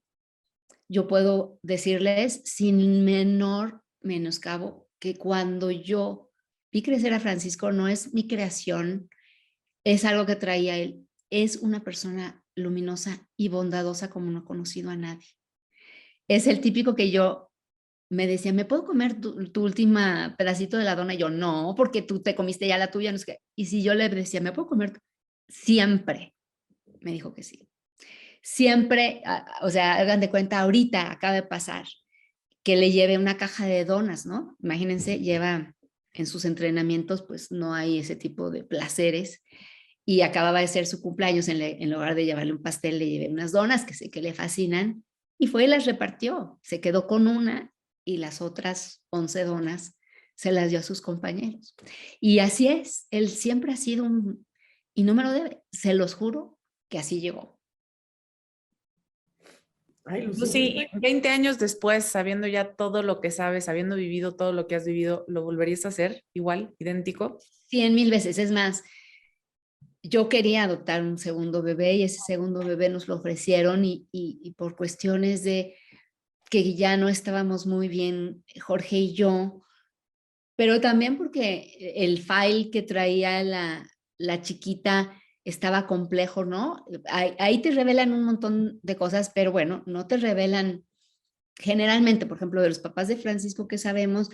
yo puedo decirles sin menor menoscabo que cuando yo vi crecer a Francisco no es mi creación, es algo que traía él. Es una persona luminosa y bondadosa como no he conocido a nadie. Es el típico que yo me decía, ¿me puedo comer tu última pedacito de la dona? Y yo, no, porque tú te comiste ya la tuya. No es que... Y si yo le decía, ¿me puedo comer? Siempre me dijo que sí. Siempre, o sea, hagan de cuenta, ahorita acaba de pasar que le lleve una caja de donas, ¿no? Imagínense, lleva en sus entrenamientos, pues no hay ese tipo de placeres. Y acababa de ser su cumpleaños, en lugar de llevarle un pastel, le llevé unas donas que sé que le fascinan. Y fue y las repartió. Se quedó con una y las otras 11 donas se las dio a sus compañeros. Y así es, él siempre ha sido y no me lo debe, se los juro que así llegó. ay, Lucy, 20 años después, sabiendo ya todo lo que sabes, habiendo vivido todo lo que has vivido, ¿lo volverías a hacer igual, idéntico? 100,000 veces. Es más, yo quería adoptar un segundo bebé y ese segundo bebé nos lo ofrecieron y por cuestiones de que ya no estábamos muy bien, Jorge y yo, pero también porque el file que traía la chiquita estaba complejo, ¿no? Ahí te revelan un montón de cosas, pero bueno, no te revelan generalmente, por ejemplo, de los papás de Francisco, que sabemos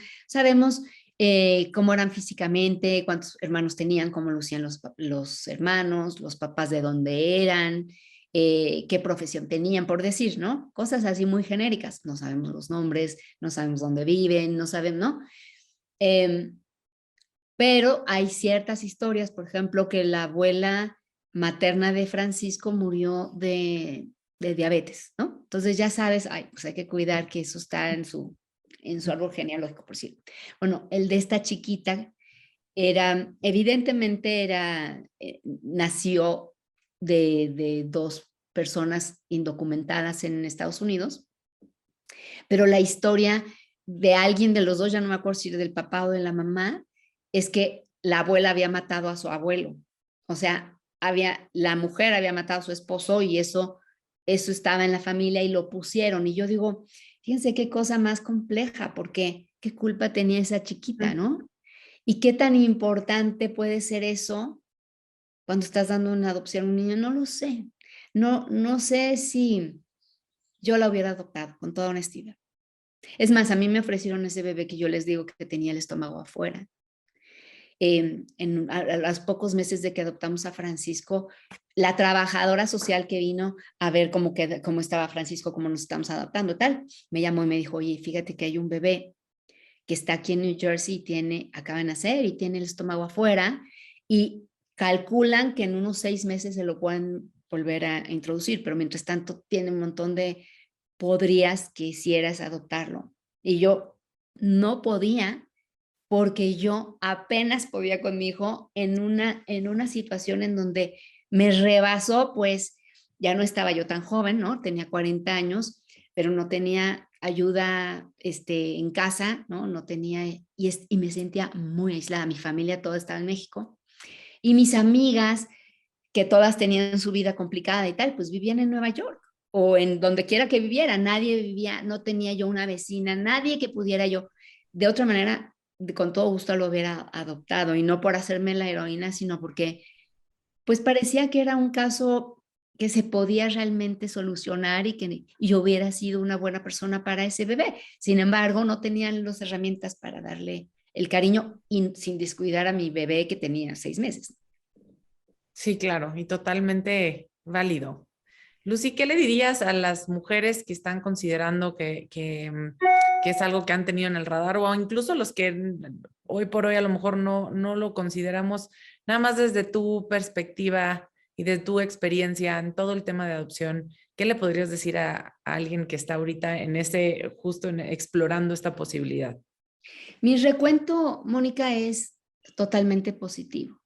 cómo eran físicamente, cuántos hermanos tenían, cómo lucían los hermanos, los papás de dónde eran, qué profesión tenían, por decir, ¿no? Cosas así muy genéricas. No sabemos los nombres, no sabemos dónde viven, no sabemos, ¿no? Pero hay ciertas historias, por ejemplo, que la abuela materna de Francisco murió de diabetes, ¿no? Entonces ya sabes, ay, pues hay que cuidar que eso está en su árbol genealógico, por cierto. Bueno, el de esta chiquita evidentemente nació de dos personas indocumentadas en Estados Unidos, pero la historia de alguien de los dos, ya no me acuerdo si del papá o de la mamá, es que la abuela había matado a su abuelo. O sea, la mujer había matado a su esposo y eso estaba en la familia y lo pusieron. Y yo digo, fíjense qué cosa más compleja, porque qué culpa tenía esa chiquita, ¿no? Y qué tan importante puede ser eso cuando estás dando una adopción a un niño, no lo sé. No sé si yo la hubiera adoptado, con toda honestidad. Es más, a mí me ofrecieron ese bebé que yo les digo que tenía el estómago afuera. A los pocos meses de que adoptamos a Francisco, la trabajadora social que vino a ver cómo estaba Francisco, cómo nos estamos adoptando, tal, me llamó y me dijo, oye, fíjate que hay un bebé que está aquí en New Jersey, acaba de nacer y tiene el estómago afuera y calculan que en unos 6 meses se lo pueden volver a introducir, pero mientras tanto tiene un montón de quisieras adoptarlo. Y yo no podía, porque yo apenas podía con mi hijo en una situación en donde me rebasó, pues ya no estaba yo tan joven, ¿no? Tenía 40 años, pero no tenía ayuda en casa, ¿no? No tenía, y me sentía muy aislada. Mi familia toda estaba en México y mis amigas, que todas tenían su vida complicada y tal, pues vivían en Nueva York o en donde quiera que viviera. Nadie vivía, no tenía yo una vecina, nadie que pudiera yo, de otra manera, con todo gusto lo hubiera adoptado, y no por hacerme la heroína, sino porque pues parecía que era un caso que se podía realmente solucionar y que yo hubiera sido una buena persona para ese bebé. Sin embargo, no tenían las herramientas para darle el cariño sin descuidar a mi bebé que tenía 6 meses. Sí, claro, y totalmente válido. Lucy, ¿qué le dirías a las mujeres que están considerando que es algo que han tenido en el radar, o incluso los que hoy por hoy a lo mejor no lo consideramos, nada más desde tu perspectiva y de tu experiencia en todo el tema de adopción? ¿Qué le podrías decir a alguien que está ahorita explorando esta posibilidad? Mi recuento, Mónica, es totalmente positivo.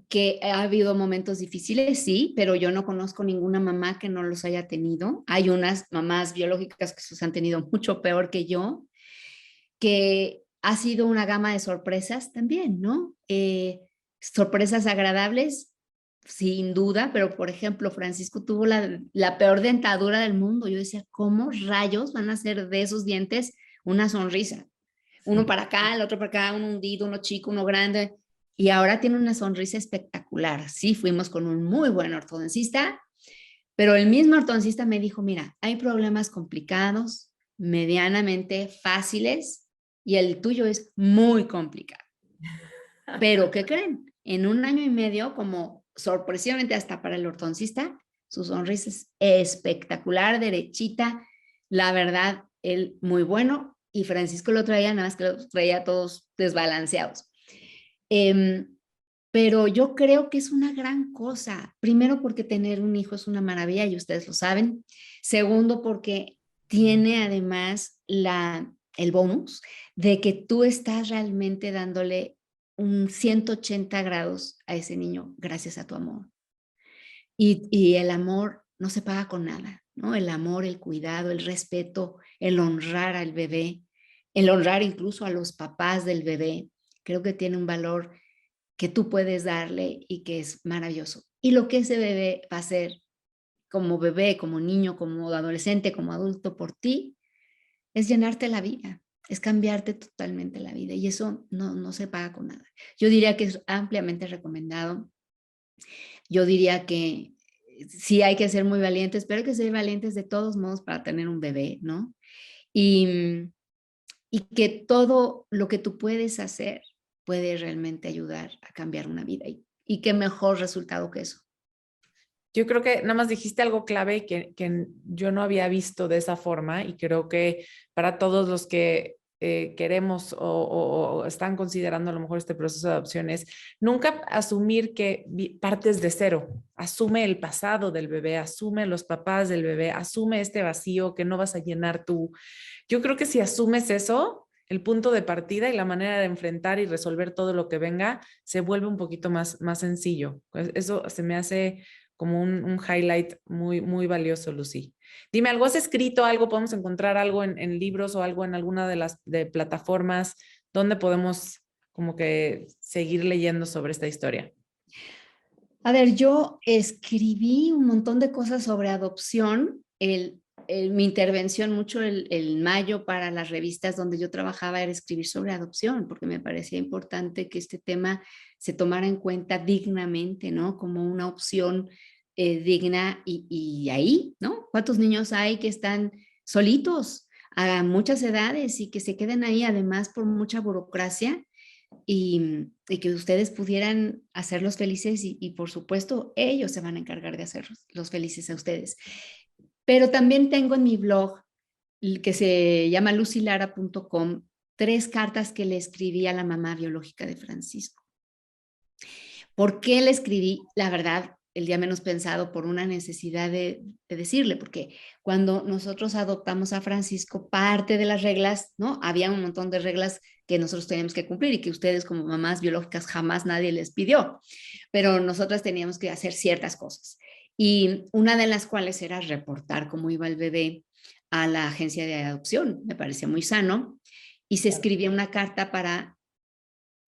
Que ha habido momentos difíciles, sí, pero yo no conozco ninguna mamá que no los haya tenido. Hay unas mamás biológicas que se han tenido mucho peor que yo, que ha sido una gama de sorpresas también, ¿no? Sorpresas agradables, sin duda, pero por ejemplo, Francisco tuvo la peor dentadura del mundo. Yo decía, ¿cómo rayos van a hacer de esos dientes una sonrisa? Uno para acá, el otro para acá, uno hundido, uno chico, uno grande. Y ahora tiene una sonrisa espectacular. Sí, fuimos con un muy buen ortodoncista, pero el mismo ortodoncista me dijo, mira, hay problemas complicados, medianamente fáciles, y el tuyo es muy complicado. Pero, ¿qué creen? En 1 año y medio, como sorpresivamente hasta para el ortodoncista, su sonrisa es espectacular, derechita. La verdad, él muy bueno, y Francisco lo traía, nada más que lo traía todos desbalanceados. Pero yo creo que es una gran cosa. Primero, porque tener un hijo es una maravilla y ustedes lo saben. Segundo, porque tiene además el bonus de que tú estás realmente dándole un 180 grados a ese niño gracias a tu amor. Y el amor no se paga con nada, ¿no? El amor, el cuidado, el respeto, el honrar al bebé, el honrar incluso a los papás del bebé, creo que tiene un valor que tú puedes darle y que es maravilloso. Y lo que ese bebé va a hacer como bebé, como niño, como adolescente, como adulto por ti, es llenarte la vida, es cambiarte totalmente la vida, y eso no se paga con nada. Yo diría que es ampliamente recomendado. Yo diría que sí hay que ser muy valientes, pero hay que ser valientes de todos modos para tener un bebé, ¿no? Y que todo lo que tú puedes hacer puede realmente ayudar a cambiar una vida. Y qué mejor resultado que eso. Yo creo que nada más dijiste algo clave que yo no había visto de esa forma y creo que para todos los que queremos o están considerando a lo mejor este proceso de adopción es nunca asumir que partes de cero. Asume el pasado del bebé, asume los papás del bebé, asume este vacío que no vas a llenar tú. Yo creo que si asumes eso, el punto de partida y la manera de enfrentar y resolver todo lo que venga se vuelve un poquito más sencillo. Pues eso se me hace como un highlight muy, muy valioso, Lucy. Dime, ¿algo has escrito, algo, podemos encontrar algo en libros o algo en alguna de las plataformas donde podemos como que seguir leyendo sobre esta historia? A ver, yo escribí un montón de cosas sobre adopción. Mi intervención mucho el mayo para las revistas donde yo trabajaba era escribir sobre adopción, porque me parecía importante que este tema se tomara en cuenta dignamente, ¿no? Como una opción digna y ahí, ¿no? ¿Cuántos niños hay que están solitos a muchas edades y que se queden ahí además por mucha burocracia? Y que ustedes pudieran hacerlos felices y por supuesto ellos se van a encargar de hacerlos felices a ustedes. Pero también tengo en mi blog, que se llama lucylara.com, 3 cartas que le escribí a la mamá biológica de Francisco. ¿Por qué le escribí? La verdad, el día menos pensado, por una necesidad de decirle, porque cuando nosotros adoptamos a Francisco, parte de las reglas, ¿no? Había un montón de reglas que nosotros teníamos que cumplir y que ustedes como mamás biológicas jamás nadie les pidió, pero nosotras teníamos que hacer ciertas cosas. Y una de las cuales era reportar cómo iba el bebé a la agencia de adopción. Me parecía muy sano. Y se escribía una carta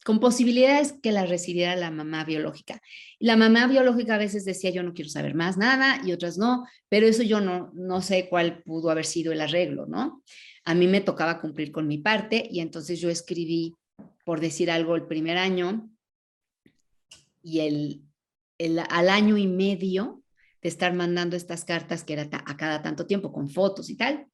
con posibilidades que la recibiera la mamá biológica. La mamá biológica a veces decía, yo no quiero saber más nada, y otras no, pero eso yo no sé cuál pudo haber sido el arreglo, ¿no? A mí me tocaba cumplir con mi parte, y entonces yo escribí, por decir algo, el primer año, y al año y medio de estar mandando estas cartas, que era a cada tanto tiempo, con fotos y tal,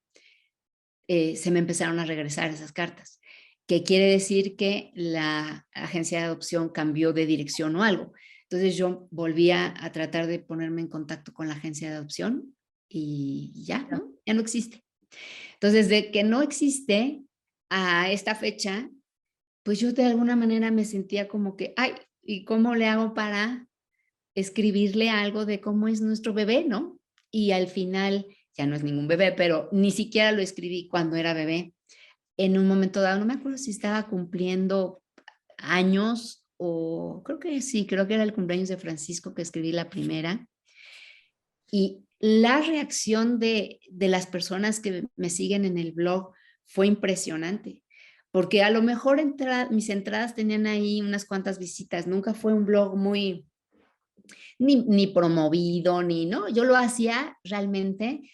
se me empezaron a regresar esas cartas, que quiere decir que la agencia de adopción cambió de dirección o algo. Entonces yo volví a tratar de ponerme en contacto con la agencia de adopción y ya, ¿no? Ya no existe. Entonces, de que no existe a esta fecha, pues yo de alguna manera me sentía como que, ay, ¿y cómo le hago para escribirle algo de cómo es nuestro bebé, ¿no? Y al final ya no es ningún bebé, pero ni siquiera lo escribí cuando era bebé. En un momento dado, no me acuerdo si estaba cumpliendo años o creo que sí, creo que era el cumpleaños de Francisco que escribí la primera. Y la reacción de las personas que me siguen en el blog fue impresionante, porque a lo mejor mis entradas tenían ahí unas cuantas visitas, nunca fue un blog muy, ni promovido, ni, ¿no? Yo lo hacía realmente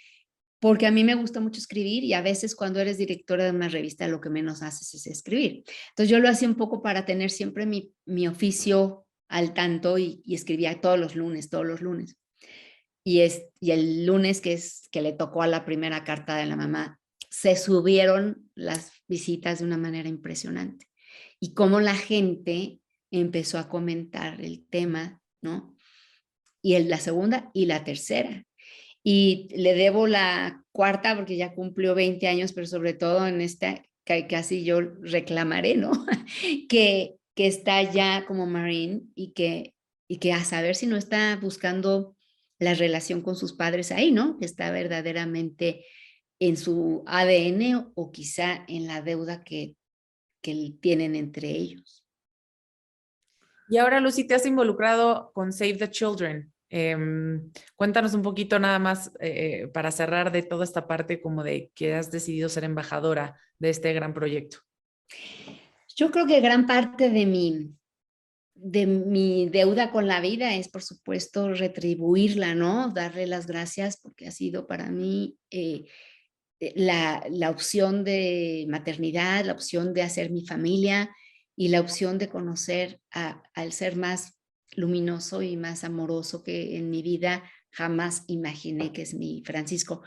porque a mí me gusta mucho escribir y a veces cuando eres directora de una revista lo que menos haces es escribir. Entonces yo lo hacía un poco para tener siempre mi oficio al tanto y escribía todos los lunes, todos los lunes. Y el lunes que le tocó a la primera carta de la mamá, se subieron las visitas de una manera impresionante. Y cómo la gente empezó a comentar el tema, ¿no? Y la segunda y la tercera. Y le debo la cuarta porque ya cumplió 20 años, pero sobre todo en esta, que casi yo reclamaré, ¿no? que está ya como Marine y que a saber si no está buscando la relación con sus padres ahí, ¿no? Que está verdaderamente en su ADN o quizá en la deuda que tienen entre ellos. Y ahora, Lucy, te has involucrado con Save the Children. Cuéntanos un poquito nada más para cerrar de toda esta parte como de que has decidido ser embajadora de este gran proyecto. Yo creo que gran parte de mi deuda con la vida es, por supuesto, retribuirla, ¿no? Darle las gracias porque ha sido para mí la opción de maternidad, la opción de hacer mi familia y la opción de conocer al ser más luminoso y más amoroso que en mi vida jamás imaginé que es mi Francisco.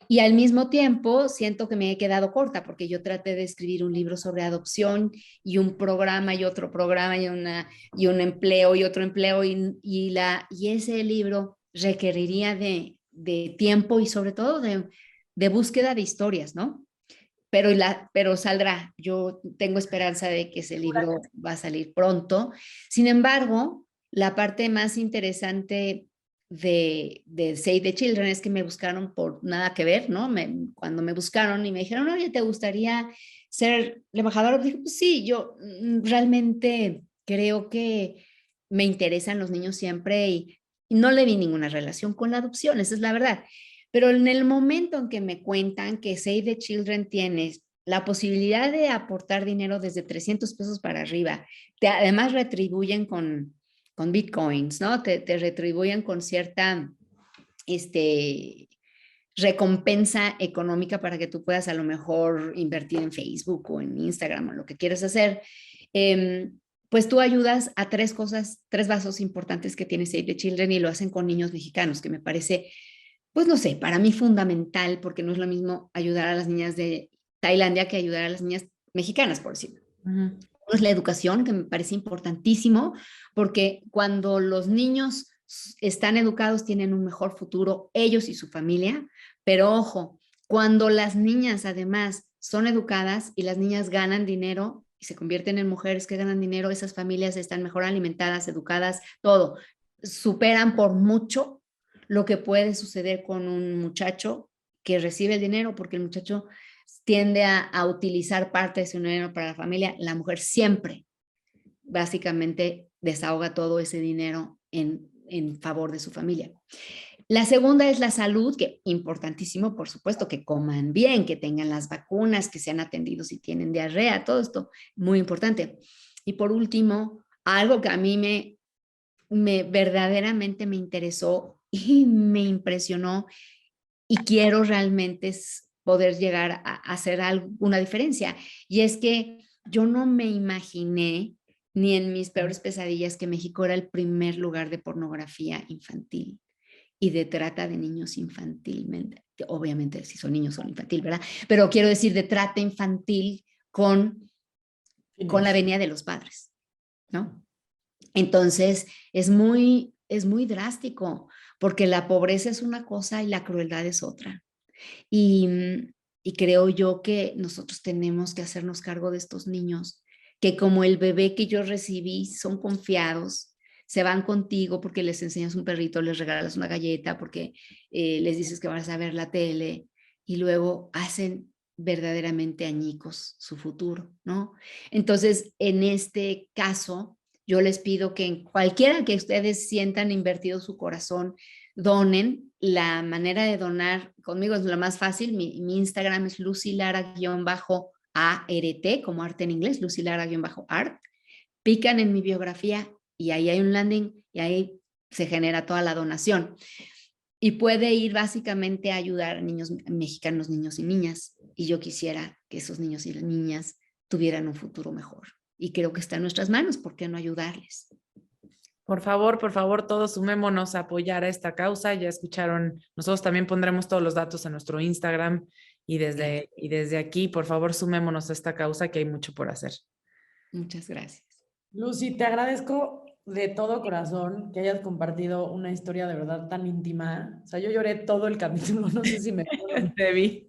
Y al mismo tiempo siento que me he quedado corta porque yo traté de escribir un libro sobre adopción y un programa y otro programa y un empleo y otro empleo y ese libro requeriría de tiempo y sobre todo de búsqueda de historias, ¿no? Pero saldrá. Yo tengo esperanza de que ese libro va a salir pronto. Sin embargo, la parte más interesante de Save the Children es que me buscaron por nada que ver, ¿no? Cuando me buscaron y me dijeron, oye, ¿te gustaría ser la embajadora? Dije, pues sí, yo realmente creo que me interesan los niños siempre y no le vi ninguna relación con la adopción, esa es la verdad. Pero en el momento en que me cuentan que Save the Children tiene la posibilidad de aportar dinero desde 300 pesos para arriba, además retribuyen con bitcoins, ¿no? Te retribuyen con cierta recompensa económica para que tú puedas a lo mejor invertir en Facebook o en Instagram o lo que quieras hacer. Pues tú ayudas a tres vasos importantes que tiene Save the Children y lo hacen con niños mexicanos, que me parece, pues no sé, para mí fundamental, porque no es lo mismo ayudar a las niñas de Tailandia que ayudar a las niñas mexicanas, por decirlo. Uno es la educación, que me parece importantísimo, porque cuando los niños están educados tienen un mejor futuro, ellos y su familia, pero ojo, cuando las niñas además son educadas y las niñas ganan dinero y se convierten en mujeres que ganan dinero, esas familias están mejor alimentadas, educadas, todo, superan por mucho lo que puede suceder con un muchacho que recibe el dinero, porque el muchacho tiende a utilizar parte de su dinero para la familia. La mujer siempre, básicamente, desahoga todo ese dinero en favor de su familia. La segunda es la salud, que importantísimo, por supuesto, que coman bien, que tengan las vacunas, que sean atendidos si tienen diarrea, todo esto, muy importante. Y por último, algo que a mí verdaderamente me interesó y me impresionó y quiero realmente poder llegar a hacer alguna diferencia. Y es que yo no me imaginé ni en mis peores pesadillas que México era el primer lugar de pornografía infantil y de trata de niños infantilmente. Obviamente, si son niños son infantil, ¿verdad? Pero quiero decir de trata infantil con la venia de los padres, ¿no? Entonces, es muy drástico, porque la pobreza es una cosa y la crueldad es otra. Y creo yo que nosotros tenemos que hacernos cargo de estos niños, que como el bebé que yo recibí, son confiados, se van contigo porque les enseñas un perrito, les regalas una galleta, porque les dices que vas a ver la tele, y luego hacen verdaderamente añicos su futuro, ¿no? Entonces, en este caso, yo les pido que en cualquiera que ustedes sientan invertido su corazón, donen. La manera de donar conmigo es la más fácil. Mi Instagram es lucylara-art, como arte en inglés, lucylara-art. Pican en mi biografía y ahí hay un landing y ahí se genera toda la donación. Y puede ir básicamente a ayudar a niños mexicanos, niños y niñas. Y yo quisiera que esos niños y niñas tuvieran un futuro mejor. Y creo que está en nuestras manos, ¿por qué no ayudarles? Por favor, todos sumémonos a apoyar a esta causa. Ya escucharon, nosotros también pondremos todos los datos en nuestro Instagram y desde aquí, por favor, sumémonos a esta causa, que hay mucho por hacer. Muchas gracias. Lucy, te agradezco de todo corazón que hayas compartido una historia de verdad tan íntima. O sea, yo lloré todo el capítulo, no sé si me... Te vi.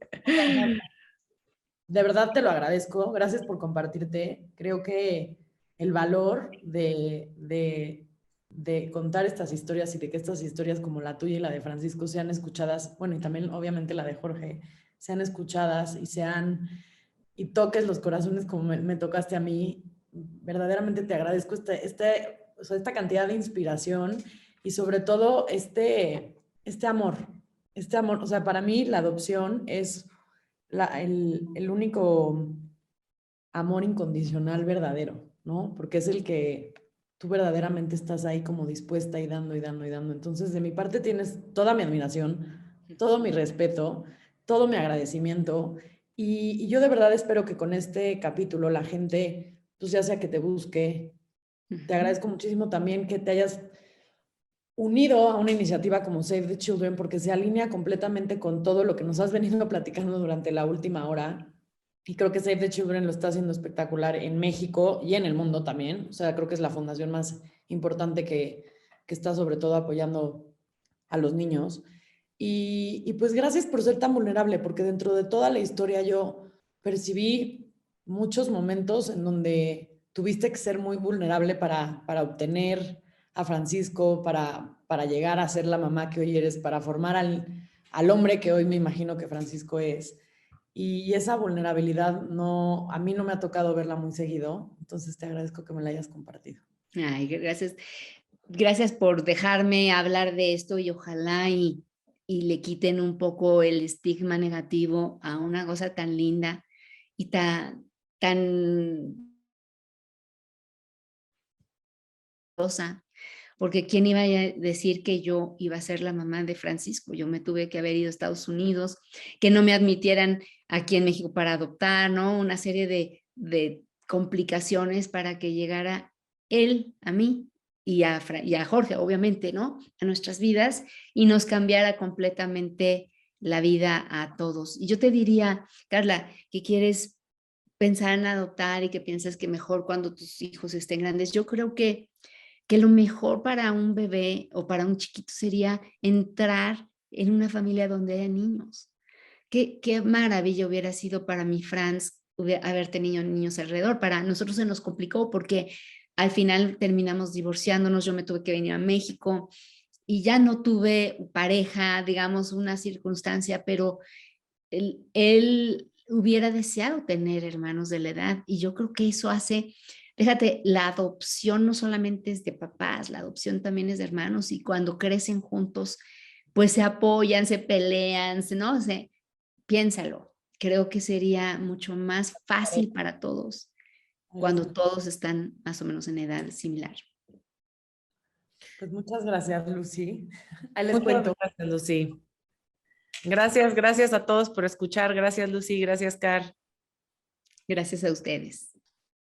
De verdad te lo agradezco. Gracias por compartirte. Creo que el valor de contar estas historias y de que estas historias como la tuya y la de Francisco sean escuchadas, bueno, y también obviamente la de Jorge, sean escuchadas y toques los corazones como me tocaste a mí. Verdaderamente te agradezco esta cantidad de inspiración y sobre todo este amor. Este amor, o sea, para mí la adopción es el único amor incondicional verdadero, ¿no? Porque es el que tú verdaderamente estás ahí como dispuesta y dando y dando y dando. Entonces, de mi parte tienes toda mi admiración, todo mi respeto, todo mi agradecimiento. Y yo de verdad espero que con este capítulo la gente, pues ya sea que te busque, te agradezco muchísimo también que te hayas unido a una iniciativa como Save the Children porque se alinea completamente con todo lo que nos has venido platicando durante la última hora. Y creo que Save the Children lo está haciendo espectacular en México y en el mundo también. O sea, creo que es la fundación más importante que está sobre todo apoyando a los niños. Y pues gracias por ser tan vulnerable, porque dentro de toda la historia yo percibí muchos momentos en donde tuviste que ser muy vulnerable para obtener a Francisco, para llegar a ser la mamá que hoy eres, para formar al hombre que hoy me imagino que Francisco es. Y esa vulnerabilidad no, a mí no me ha tocado verla muy seguido, entonces te agradezco que me la hayas compartido. Ay, gracias. Gracias por dejarme hablar de esto y ojalá y le quiten un poco el estigma negativo a una cosa tan linda y tan rosa, porque quién iba a decir que yo iba a ser la mamá de Francisco. Yo me tuve que haber ido a Estados Unidos, que no me admitieran aquí en México para adoptar, ¿no? Una serie de complicaciones para que llegara él a mí y a Jorge, obviamente, ¿no? A nuestras vidas y nos cambiara completamente la vida a todos. Y yo te diría, Carla, que quieres pensar en adoptar y que piensas que mejor cuando tus hijos estén grandes. Yo creo que lo mejor para un bebé o para un chiquito sería entrar en una familia donde haya niños. Qué maravilla hubiera sido para mi Franz haber tenido niños alrededor. Para nosotros se nos complicó porque al final terminamos divorciándonos, yo me tuve que venir a México y ya no tuve pareja, digamos, una circunstancia, pero él hubiera deseado tener hermanos de la edad y yo creo que eso hace, fíjate, la adopción no solamente es de papás, la adopción también es de hermanos y cuando crecen juntos, pues se apoyan, se pelean, ¿no? Piénsalo, creo que sería mucho más fácil para todos cuando todos están más o menos en edad similar. Pues muchas gracias, Lucy. Ahí les Muchas cuento. gracias, Lucy. Gracias a todos por escuchar. Gracias, Lucy. Gracias, Car. Gracias a ustedes.